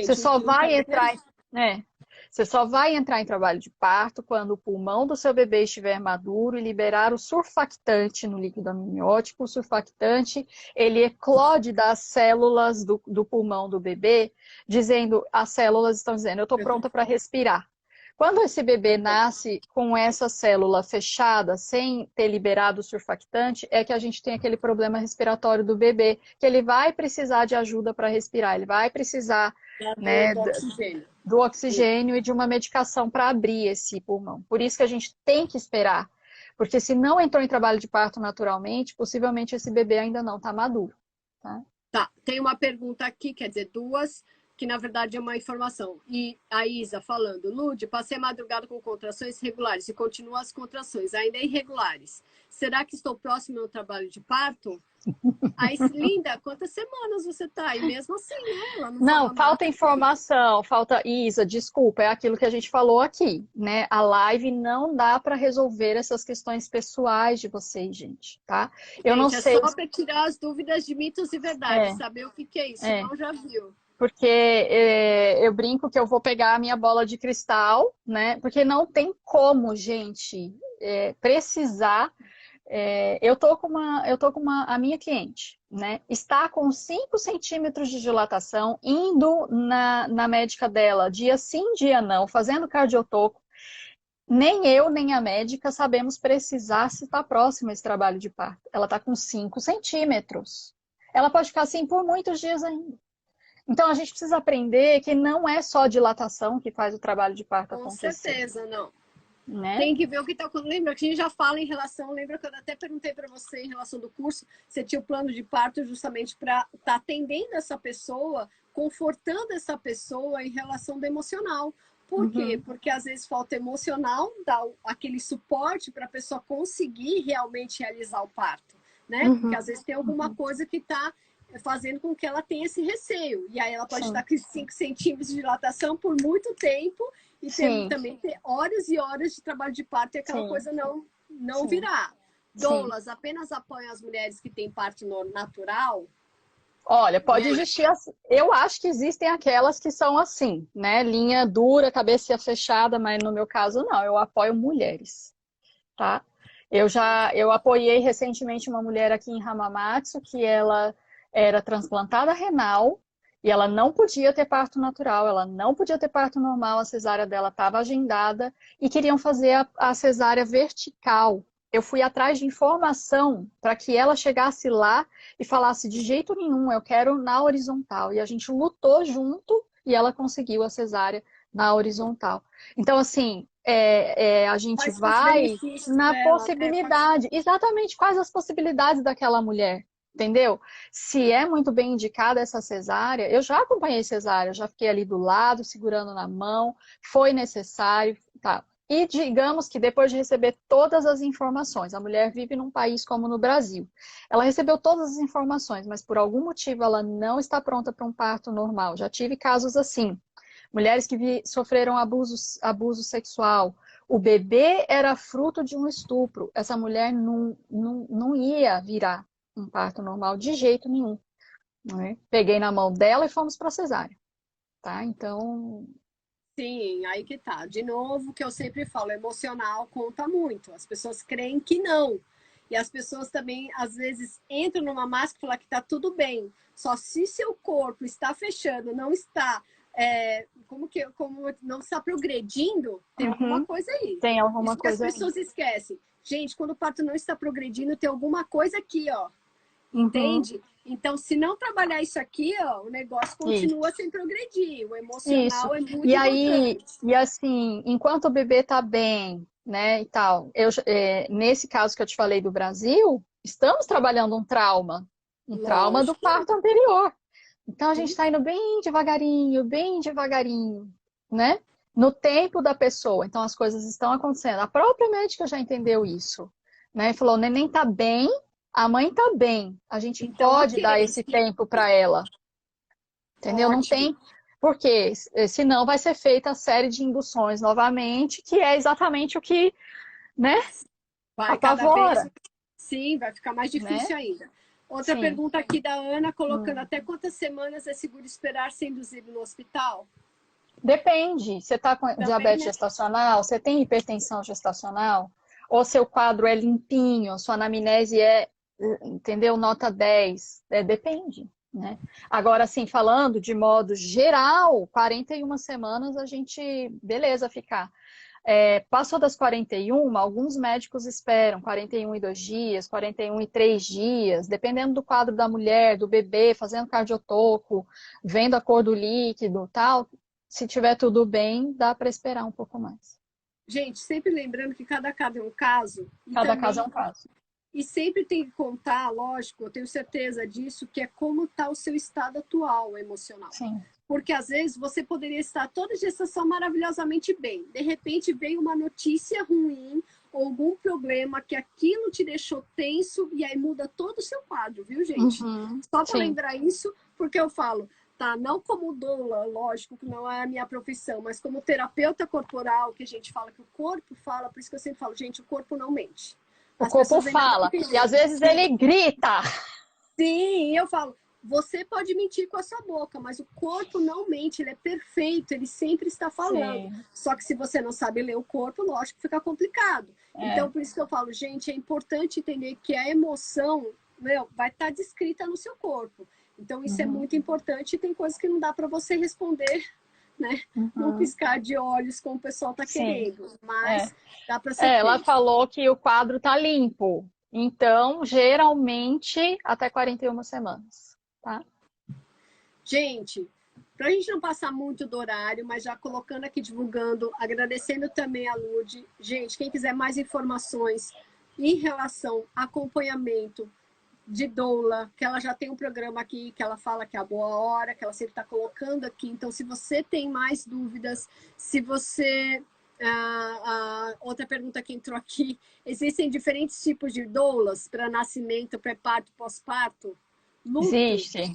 Você Gente, um só quilo vai também é entrar, né? Você só vai entrar em trabalho de parto quando o pulmão do seu bebê estiver maduro e liberar o surfactante no líquido amniótico. O surfactante, ele eclode das células do pulmão do bebê, dizendo, as células estão dizendo, eu estou pronta para respirar. Quando esse bebê nasce com essa célula fechada, sem ter liberado o surfactante, é que a gente tem aquele problema respiratório do bebê, que ele vai precisar de ajuda para respirar, ele vai precisar, né, do oxigênio. do oxigênio e de uma medicação para abrir esse pulmão. Por isso que a gente tem que esperar, porque se não entrou em trabalho de parto naturalmente, possivelmente esse bebê ainda não está maduro. Tá? Tá, tem uma pergunta aqui, quer dizer, duas, que na verdade é uma informação. E a Isa falando, Lude, passei a madrugada com contrações regulares e continuam as contrações, ainda irregulares. Será que estou próximo ao trabalho de parto? Aí, linda, quantas semanas você tá? E mesmo assim, né? Ela não falta informação, falta... Isa, desculpa, é aquilo que a gente falou aqui, né? A live não dá para resolver essas questões pessoais de vocês, gente, tá? Eu não sei... É só para tirar as dúvidas de mitos e verdades, saber o que é isso, senão já viu. Porque eu brinco que eu vou pegar a minha bola de cristal, né? Porque não tem como, gente, precisar... eu tô com a minha cliente, né? Está com 5 centímetros de dilatação, indo na médica dela, dia sim, dia não, fazendo cardiotoco. Nem eu, nem a médica sabemos precisar se está próxima esse trabalho de parto. Ela está com 5 centímetros. Ela pode ficar assim por muitos dias ainda. Então, a gente precisa aprender que não é só dilatação que faz o trabalho de parto acontecer. Com certeza, não. Né? Tem que ver o que está acontecendo. Lembra que a gente já fala em relação... Lembra que eu até perguntei para você em relação do curso, você tinha o plano de parto justamente para estar atendendo essa pessoa, confortando essa pessoa em relação do emocional. Por quê? Porque às vezes falta emocional, dá aquele suporte para a pessoa conseguir realmente realizar o parto. Né? Porque às vezes tem alguma coisa que está fazendo com que ela tenha esse receio. E aí ela pode estar com 5 centímetros de dilatação por muito tempo e também ter horas e horas de trabalho de parto e aquela coisa não virar. Doulas, apenas apoiam as mulheres que têm parto natural? Olha, pode existir... Eu acho que existem aquelas que são assim, né? Linha dura, cabeça fechada, mas no meu caso não. Eu apoio mulheres, tá? Eu apoiei recentemente uma mulher aqui em Hamamatsu que ela era transplantada renal e ela não podia ter parto natural, ela não podia ter parto normal, a cesárea dela estava agendada e queriam fazer a cesárea vertical. Eu fui atrás de informação para que ela chegasse lá e falasse de jeito nenhum, eu quero na horizontal. E a gente lutou junto e ela conseguiu a cesárea na horizontal. Então, assim, a gente vai na possibilidade. Exatamente, quais as possibilidades daquela mulher, entendeu? Se é muito bem indicada essa cesárea, eu já acompanhei cesárea, já fiquei ali do lado, segurando na mão, foi necessário, tá. E digamos que depois de receber todas as informações, a mulher vive num país como no Brasil, ela recebeu todas as informações, mas por algum motivo ela não está pronta para um parto normal. Já tive casos assim, mulheres que sofreram abuso sexual, o bebê era fruto de um estupro, essa mulher não ia virar um parto normal de jeito nenhum. Né? Peguei na mão dela e fomos para cesárea. Tá? Então... Sim, aí que tá. De novo, que eu sempre falo, emocional conta muito. As pessoas creem que não. E as pessoas também, às vezes, entram numa máscara e falam que tá tudo bem. Só se seu corpo está fechando, não está... como não está progredindo, tem alguma coisa aí. Tem alguma Isso coisa que as pessoas esquecem. Gente, quando o parto não está progredindo, tem alguma coisa aqui, ó. Entende? Então, se não trabalhar isso aqui, ó, o negócio continua sem progredir. O emocional é muito importante. E assim, enquanto o bebê tá bem, né, e tal, nesse caso que eu te falei do Brasil, estamos trabalhando um trauma do parto anterior. Então, a gente está indo bem devagarinho, né? No tempo da pessoa. Então, as coisas estão acontecendo. A própria médica já entendeu isso, né? Falou, o neném tá bem, a mãe tá bem. A gente pode dar esse tempo para ela. Entendeu? Ótimo. Não tem... Porque senão vai ser feita a série de induções novamente, que é exatamente o que, né? Vai apavora. Cada vez... Sim, vai ficar mais difícil, né? Ainda. Outra pergunta aqui da Ana, colocando até quantas semanas é seguro esperar ser induzido no hospital? Depende. Você está com Também, diabetes né? gestacional? Você tem hipertensão gestacional? Ou seu quadro é limpinho, sua anamnese é, entendeu, nota 10? Depende, né? Agora, assim, falando de modo geral, 41 semanas a gente, beleza, ficar. Passou das 41, alguns médicos esperam 41 e 2 dias, 41 e 3 dias, dependendo do quadro da mulher, do bebê, fazendo cardiotoco, vendo a cor do líquido, tal. Se tiver tudo bem, dá para esperar um pouco mais. Gente, sempre lembrando que cada caso é um caso e Cada caso é também um caso. e sempre tem que contar, lógico, eu tenho certeza disso, que é como está o seu estado atual emocional. Sim. Porque às vezes você poderia estar toda gestação maravilhosamente bem. De repente veio uma notícia ruim ou algum problema que aquilo te deixou tenso e aí muda todo o seu quadro, viu, gente? Uhum. Só para Sim. lembrar isso, porque eu falo, tá, não como doula, lógico que não é a minha profissão, mas como terapeuta corporal, que a gente fala que o corpo fala, por isso que eu sempre falo, gente, o corpo não mente. O As corpo pessoas ainda não fala. E às entenderam. vezes ele grita. Sim, eu falo, você pode mentir com a sua boca, mas o corpo não mente, ele é perfeito, ele sempre está falando. Sim. Só que se você não sabe ler o corpo, lógico que fica complicado. É. Então, por isso que eu falo, gente, é importante entender que a emoção, meu, vai estar descrita no seu corpo. Então, isso é Uhum. muito importante e tem coisas que não dá para você responder, né? Num Uhum. piscar de olhos como o pessoal está Sim. querendo, É. mas dá para ser Ela feito. falou que o quadro tá limpo. Então, geralmente, até 41 semanas, tá? Gente, para a gente não passar muito do horário, mas já colocando aqui, divulgando, agradecendo também a Lud. Gente, quem quiser mais informações em relação a acompanhamento de doula, que ela já tem um programa aqui, que ela fala que é a boa hora, que ela sempre está colocando aqui. Então, se você tem mais dúvidas, se você... outra pergunta que entrou aqui, existem diferentes tipos de doulas para nascimento, pré-parto, pós-parto? Luto, Existe,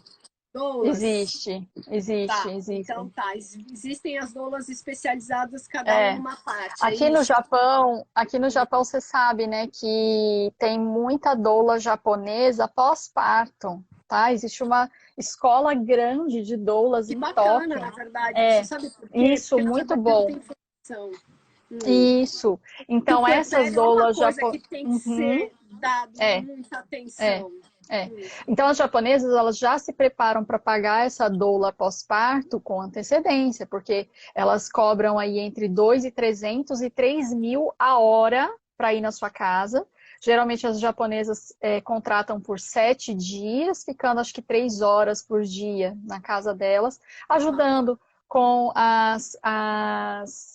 doulas? existe, existe, Tá, então existe. tá. Existem as doulas especializadas, cada um É. numa parte, é isso? Aqui no Japão você sabe, né, que tem muita doula japonesa pós-parto, tá? Existe uma escola grande de doulas Que em bacana, na Tóquio. verdade, isso. É, Sabe por quê? isso, Porque no muito Brasil não bom. tem informação. Isso. Que o Então, essas puerpério é uma doulas coisa que japonesas. tem que Uhum, ser dado é, muita é. atenção. É. Hum. Então, as japonesas, elas já se preparam para pagar essa doula pós-parto com antecedência, porque elas cobram aí entre 2.300 e 3.000 a hora para ir na sua casa. Geralmente, as japonesas contratam por 7 dias, ficando acho que 3 horas por dia na casa delas, Tá. ajudando com as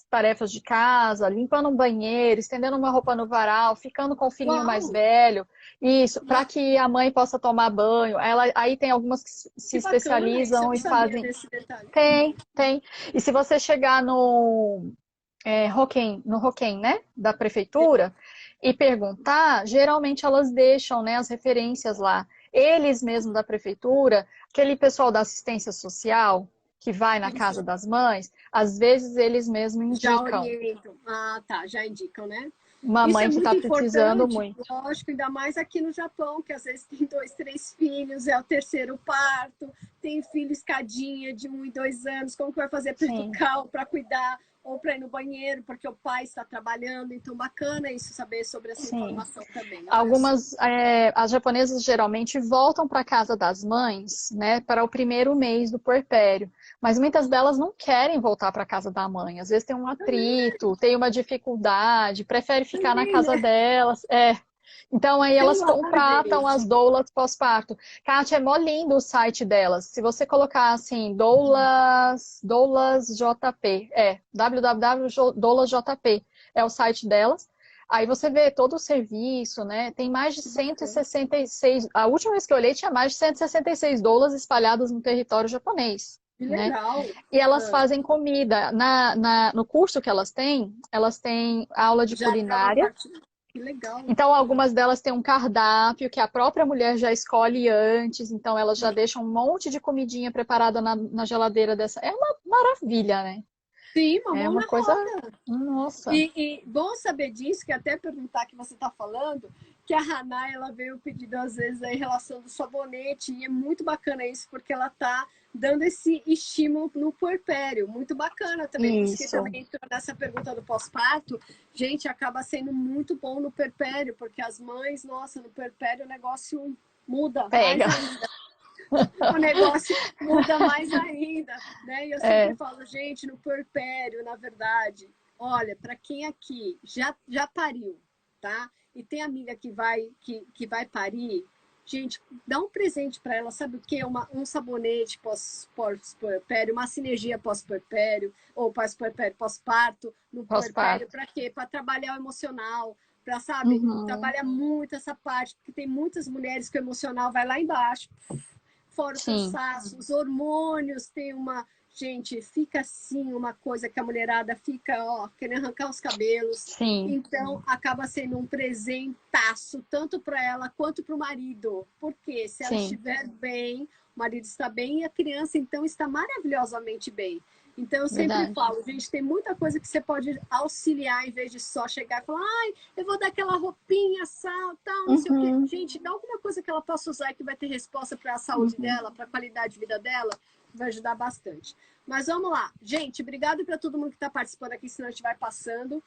tarefas de casa, limpando um banheiro, estendendo uma roupa no varal, ficando com o filhinho mais Uau! velho. Isso, para Nossa, que a mãe possa tomar banho. Aí tem algumas que se que bacana isso, eu especializam não e sabia fazem. desse detalhe. Tem, tem. E se você chegar no Hoken, né, da prefeitura, e perguntar, geralmente elas deixam, né, as referências lá. Eles mesmos da prefeitura, aquele pessoal da assistência social que vai na casa Isso, das mães, às vezes eles mesmos já indicam orientam. Ah, tá, já indicam, né? uma Isso é mãe que está muito precisando importante, muito. lógico, ainda mais aqui no Japão, que às vezes tem 2, 3 filhos, é o terceiro parto, tem filho escadinha de 1 e 2 anos, como que vai fazer para Sim. educar, para cuidar, ou para ir no banheiro, porque o pai está trabalhando. Então, bacana isso, saber sobre essa Sim. informação também, olha só. As japonesas geralmente voltam para a casa das mães, né, para o primeiro mês do puerpério, mas muitas delas não querem voltar para a casa da mãe. Às vezes tem um atrito, tem uma dificuldade, prefere ficar na Também, casa né? delas. Então aí elas Pelo amor de contratam Deus. as doulas pós-parto. Kátia, é mó lindo o site delas. Se você colocar assim, doulas JP, www.doulasjp é o site delas. Aí você vê todo o serviço, né? Tem mais de Que bacana. 166. A última vez que eu olhei tinha mais de 166 doulas espalhadas no território japonês, Que né? legal. E elas Ah, fazem comida. No curso que elas têm aula de já é uma culinária. parte. Que legal. Então, Ah, algumas delas têm um cardápio que a própria mulher já escolhe antes. Então, elas já deixam um monte de comidinha preparada na geladeira dessa. É uma maravilha, né? sim, uma É mão uma na coisa. roda. Nossa. E bom saber disso, que até perguntar que você está falando, que a Haná, ela veio pedindo às vezes em relação do sabonete, e é muito bacana isso, porque ela tá dando esse estímulo no puerpério, muito bacana também, por isso que Isso, também entrou nessa pergunta do pós-parto, gente, acaba sendo muito bom no puerpério, porque as mães, nossa, no puerpério o negócio muda mais pega. ainda. O negócio muda mais ainda, né? E eu sempre É, falo, gente, no puerpério, na verdade, olha, para quem aqui já pariu, tá? E tem amiga que vai parir, gente, dá um presente para ela, sabe o quê? Um sabonete pós-puerpério, uma sinergia pós-puerpério, ou pós-puerpério, pós-parto, no puerpério, pós-parto. para quê? Para trabalhar o emocional, para, sabe, Uhum, trabalha muito essa parte, porque tem muitas mulheres que o emocional vai lá embaixo, fora o sim, cansaço, os hormônios tem uma. Gente, fica assim uma coisa que a mulherada fica, ó, querendo arrancar os cabelos. sim, Então, acaba sendo um presentaço, tanto para ela quanto para o marido. Porque se ela sim, estiver bem, o marido está bem e a criança, então, está maravilhosamente bem. Então, eu sempre verdade. falo, gente, tem muita coisa que você pode auxiliar em vez de só chegar e falar, ai, eu vou dar aquela roupinha, sal, tal, não sei o quê. Uhum, Gente, dá alguma coisa que ela possa usar e que vai ter resposta para a saúde uhum. dela, para a qualidade de vida dela, vai ajudar bastante. Mas vamos lá. Gente, obrigado para todo mundo que está participando aqui, senão a gente vai passando.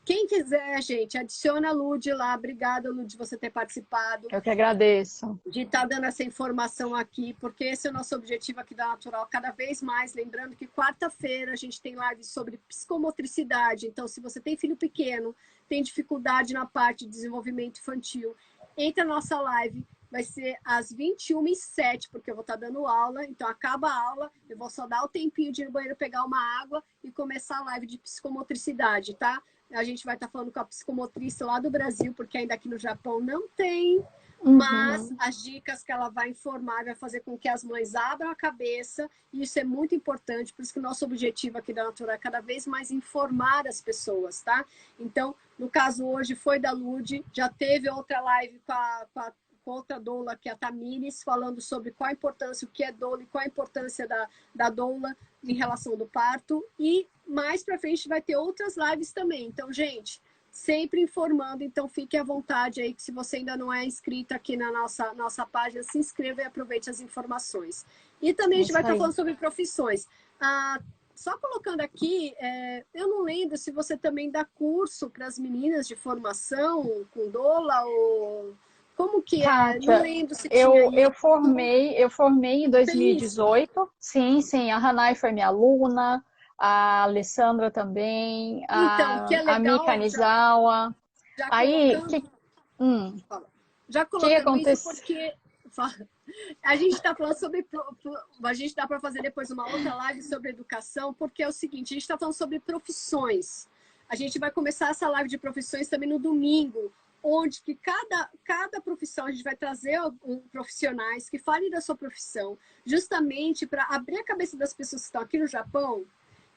Quem quiser, gente, adiciona a Lud lá. Obrigada, Lud, de você ter participado, Eu que agradeço. de estar dando essa informação aqui, porque esse é o nosso objetivo aqui da Natural, cada vez mais. Lembrando que quarta-feira a gente tem live sobre psicomotricidade. Então, se você tem filho pequeno, tem dificuldade na parte de desenvolvimento infantil, entra na nossa live. Vai ser às 21h07, porque eu vou estar dando aula. Então, acaba a aula, eu vou só dar o tempinho de ir no banheiro pegar uma água e começar a live de psicomotricidade, tá? A gente vai estar falando com a psicomotriz lá do Brasil, porque ainda aqui no Japão não tem, mas Uhum, as dicas que ela vai informar vai fazer com que as mães abram a cabeça, e isso é muito importante, por isso que o nosso objetivo aqui da Natura é cada vez mais informar as pessoas, tá? Então, no caso hoje foi da Lud, já teve outra live com outra doula, que é a Tamires, falando sobre qual a importância, o que é doula e qual a importância da doula em relação do parto, e mais para frente vai ter outras lives também. Então, gente, sempre informando, então fique à vontade aí, que se você ainda não é inscrito aqui na nossa página, se inscreva e aproveite as informações. E também a é gente vai isso estar aí. falando sobre profissões. Só colocando aqui, eu não lembro se você também dá curso para as meninas de formação com doula, ou como que é? Não Kátia, lembro se tinha eu, aí. eu formei em Tem isso? 2018. Sim, sim, a Hanai foi minha aluna, a Alessandra também, Então, que é a Mika legal, Nizawa. já Aí, colocando, já que colocando isso aconteceu? porque a gente está falando sobre. A gente dá para fazer depois uma outra live sobre educação, porque é o seguinte: a gente está falando sobre profissões. A gente vai começar essa live de profissões também no domingo, onde que cada profissão a gente vai trazer profissionais que falem da sua profissão, justamente para abrir a cabeça das pessoas que estão aqui no Japão,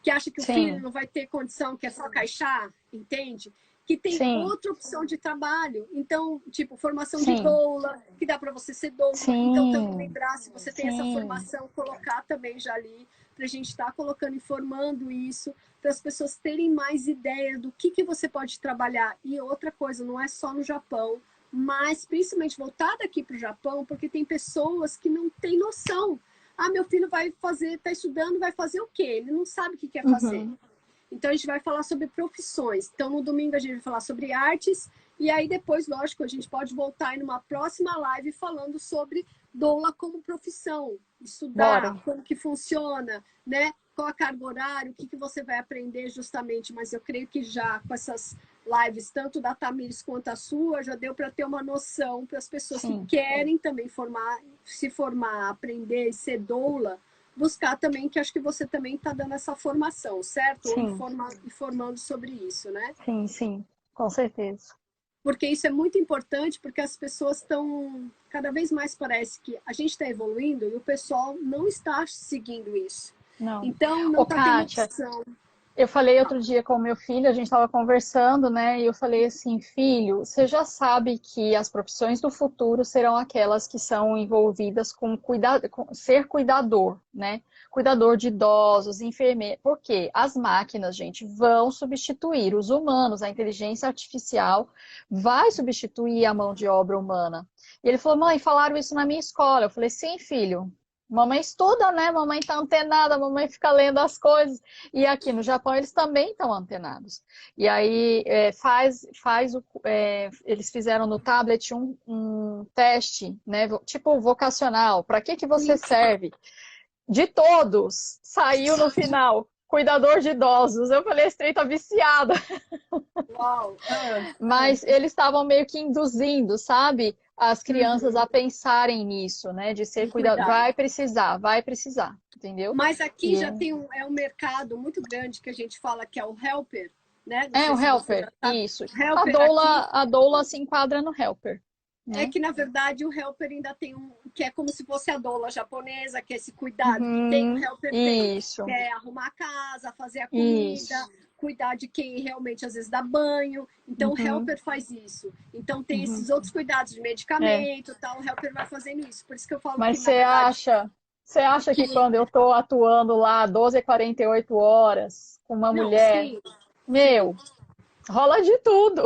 que acham que o filho Sim, não vai ter condição, que é só caixar, entende? Que tem sim, outra opção de trabalho. Então, tipo, formação de sim, doula, que dá para você ser doula. Então, também sim, lembrar, se você tem essa sim. formação, colocar também já ali, para a gente estar colocando, informando isso, para as pessoas terem mais ideia do que você pode trabalhar. E outra coisa, não é só no Japão, mas principalmente voltada aqui para o Japão, porque tem pessoas que não têm noção. Ah, meu filho vai fazer, está estudando, vai fazer o quê? Ele não sabe o que quer fazer. Uhum, Então, a gente vai falar sobre profissões. Então, no domingo, a gente vai falar sobre artes. E aí, depois, lógico, a gente pode voltar em uma próxima live falando sobre doula como profissão. Estudar, bora. como que funciona, né? Qual a carga horária, o que você vai aprender justamente. Mas eu creio que já com essas lives, tanto da Tamires quanto a sua, já deu para ter uma noção para as pessoas que Sim, querem também se formar, aprender e ser doula, buscar também, que acho que você também está dando essa formação, certo? Ou sim, informando sobre isso, né? sim, sim, com certeza. Porque isso é muito importante, porque as pessoas estão, cada vez mais parece que a gente está evoluindo e o pessoal não está seguindo isso. Não. Então, não Ô, está tendo Kátia, opção. eu falei outro dia com o meu filho, a gente estava conversando, né? E eu falei assim, filho, você já sabe que as profissões do futuro serão aquelas que são envolvidas com cuidado, com ser cuidador, né? cuidador de idosos, enfermeiro. Porque as máquinas, gente, vão substituir os humanos. A inteligência artificial vai substituir a mão de obra humana. E ele falou, mãe, falaram isso na minha escola. Eu falei, sim, filho. Mamãe estuda, né? Mamãe tá antenada, mamãe fica lendo as coisas. E aqui no Japão eles também estão antenados. E aí eles fizeram no tablet um teste, né? Tipo vocacional. Para que que você serve? De todos, saiu no final. Cuidador de idosos. Eu falei, esse trem tá viciado. Uau! Mas eles estavam meio que induzindo, sabe? As crianças a pensarem nisso, né? De ser E cuidado. cuidar. Vai precisar, entendeu? Mas aqui E já tem um mercado muito grande que a gente fala que é o helper, né? Não é sei o se você já helper, sabe. isso. O helper aqui A doula se enquadra no helper, é né? que, na verdade, o helper ainda tem que é como se fosse a doula japonesa, que é esse cuidado que tem, o Uhum, helper tem, que isso, é arrumar a casa, fazer a comida, isso. cuidar de quem realmente às vezes dá banho. Então, o Uhum, helper faz isso. Então, tem uhum, esses outros cuidados de é. medicamento e tal, o helper vai fazendo isso. Por isso que eu falo que, Mas na verdade, você acha que que quando eu estou atuando lá 12 a 48 horas com uma não, mulher, sim, sim. meu, rola de tudo,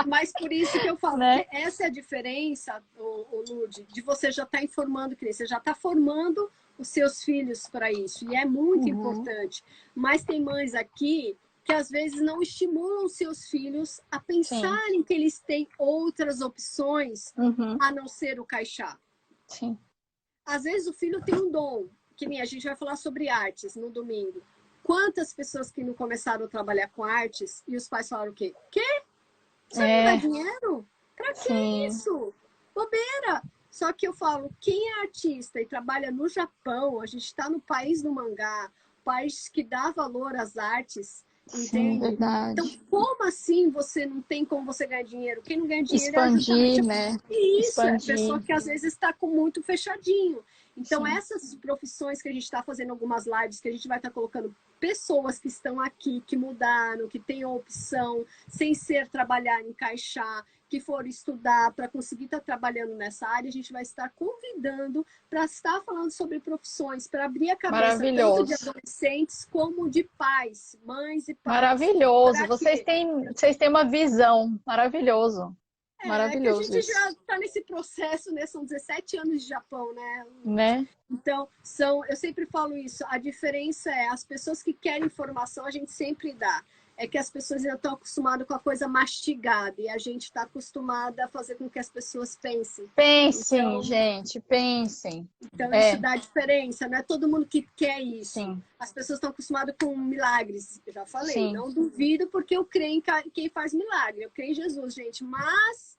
Mas por isso que eu falo né? que essa é a diferença, o Lude, de você já estar informando que você já está formando os seus filhos para isso. E é muito Uhum, importante. Mas tem mães aqui que às vezes não estimulam seus filhos a sim, pensarem que eles têm outras opções uhum, a não ser o caixá. sim. Às vezes o filho tem um dom, que nem a gente vai falar sobre artes no domingo. Quantas pessoas que não começaram a trabalhar com artes e os pais falaram o quê? Você não dá É, dinheiro? Pra que sim, isso? Bobeira! Só que eu falo, quem é artista e trabalha no Japão, a gente está no país do mangá, país que dá valor às artes, sim, entende? Então, verdade. como assim você não tem como você ganhar dinheiro? Quem não ganha dinheiro é justamente Expandir, né? isso, é a pessoa Expandir, que às vezes está com muito fechadinho. Então, sim. essas profissões que a gente está fazendo algumas lives, que a gente vai estar colocando pessoas que estão aqui, que mudaram, que têm a opção, sem ser trabalhar em caixa, que foram estudar para conseguir estar trabalhando nessa área, a gente vai estar convidando para estar falando sobre profissões, para abrir a cabeça tanto de Maravilhoso. adolescentes como de pais, mães e pais. Maravilhoso. Para quê? Vocês têm uma visão. Maravilhoso. É que a Maravilhoso gente isso, já está nesse processo, né? São 17 anos de Japão, né, Lud? né? Então, eu sempre falo isso, a diferença é as pessoas que querem informação, a gente sempre dá. É que as pessoas ainda estão acostumadas com a coisa mastigada e a gente está acostumada a fazer com que as pessoas pensem. Pensem, Então, gente, pensem. isso É, dá diferença, não é todo mundo que quer isso. sim, As pessoas estão acostumadas com milagres, eu já falei, sim, não duvido porque eu creio em quem faz milagre, eu creio em Jesus, gente, mas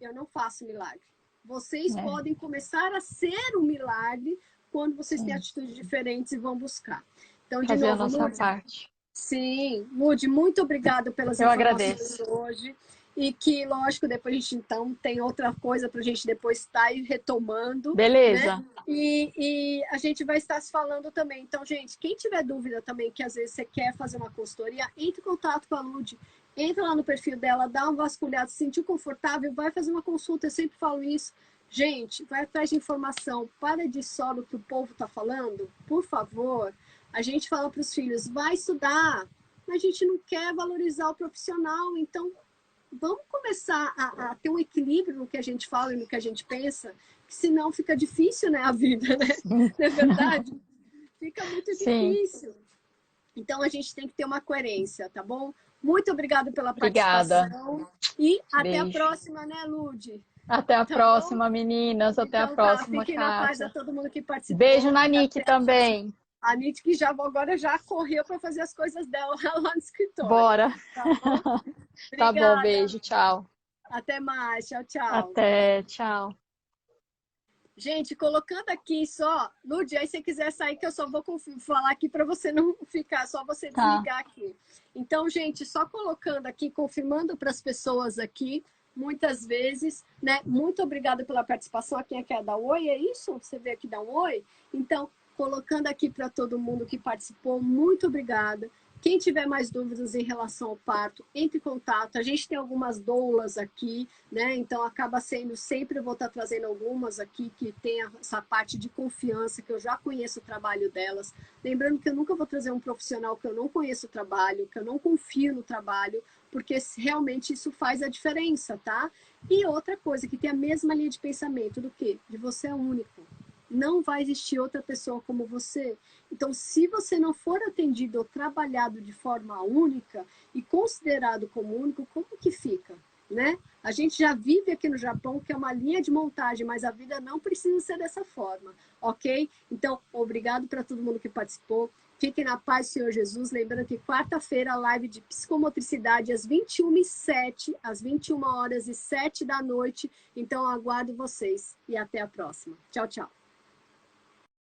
eu não faço milagre. Vocês é, podem começar a ser um milagre quando vocês têm sim. atitudes diferentes e vão buscar. Então, de Fazer a novo, nossa Lud, parte. sim, Lude, muito obrigado pelas Eu informações agradeço. hoje. E que, lógico, depois a gente então tem outra coisa para a gente depois estar aí retomando, né? Beleza. E a gente vai estar se falando também. Então, gente, quem tiver dúvida também, que às vezes você quer fazer uma consultoria, entre em contato com a Lude. Entra lá no perfil dela, dá uma vasculhada, se sentiu confortável, vai fazer uma consulta. Eu sempre falo isso. Gente, vai atrás de informação. Para de só no que o povo está falando, por favor. A gente fala para os filhos, vai estudar, mas a gente não quer valorizar o profissional, então vamos começar a ter um equilíbrio no que a gente fala e no que a gente pensa, que senão fica difícil, né, a vida, né? Não é verdade? Fica muito Sim, difícil. Então a gente tem que ter uma coerência, tá bom? Muito obrigado pela obrigada. participação e até a Beijo. próxima, né, Lude? Até a Tá bom? próxima, meninas. Até a Então tá, próxima, fiquem na paz a Kátia. todo mundo que Beijo participou na e Nick até a próxima. também. A Nit que já agora já correu para fazer as coisas dela lá no escritório. Bora. Tá bom? Tá bom, Obrigada. beijo, tchau. Até mais. Tchau, tchau. Até, tchau. Gente, colocando aqui só, Lud, aí se você quiser sair, que eu só vou falar aqui para você não ficar, só você Tá. desligar aqui. Então, gente, só colocando aqui, confirmando para as pessoas aqui, muitas vezes, né? Muito obrigada pela participação. A quem quer dar oi, é isso? Você veio aqui dar um oi? Então, colocando aqui para todo mundo que participou, muito obrigada. Quem tiver mais dúvidas em relação ao parto, entre em contato. A gente tem algumas doulas aqui, né? Então acaba sendo sempre, eu vou estar trazendo algumas aqui que tem essa parte de confiança, que eu já conheço o trabalho delas. Lembrando que eu nunca vou trazer um profissional que eu não conheço o trabalho, que eu não confio no trabalho, porque realmente isso faz a diferença, tá? E outra coisa, que tem a mesma linha de pensamento do que? De você é único. Não vai existir outra pessoa como você. Então, se você não for atendido ou trabalhado de forma única e considerado como único, como que fica? Né? A gente já vive aqui no Japão, que é uma linha de montagem, mas a vida não precisa ser dessa forma, ok? Então, obrigado para todo mundo que participou. Fiquem na paz, Senhor Jesus. Lembrando que quarta-feira, a live de psicomotricidade, às 21h07, às 21h07 da noite. Então, aguardo vocês e até a próxima. Tchau, tchau.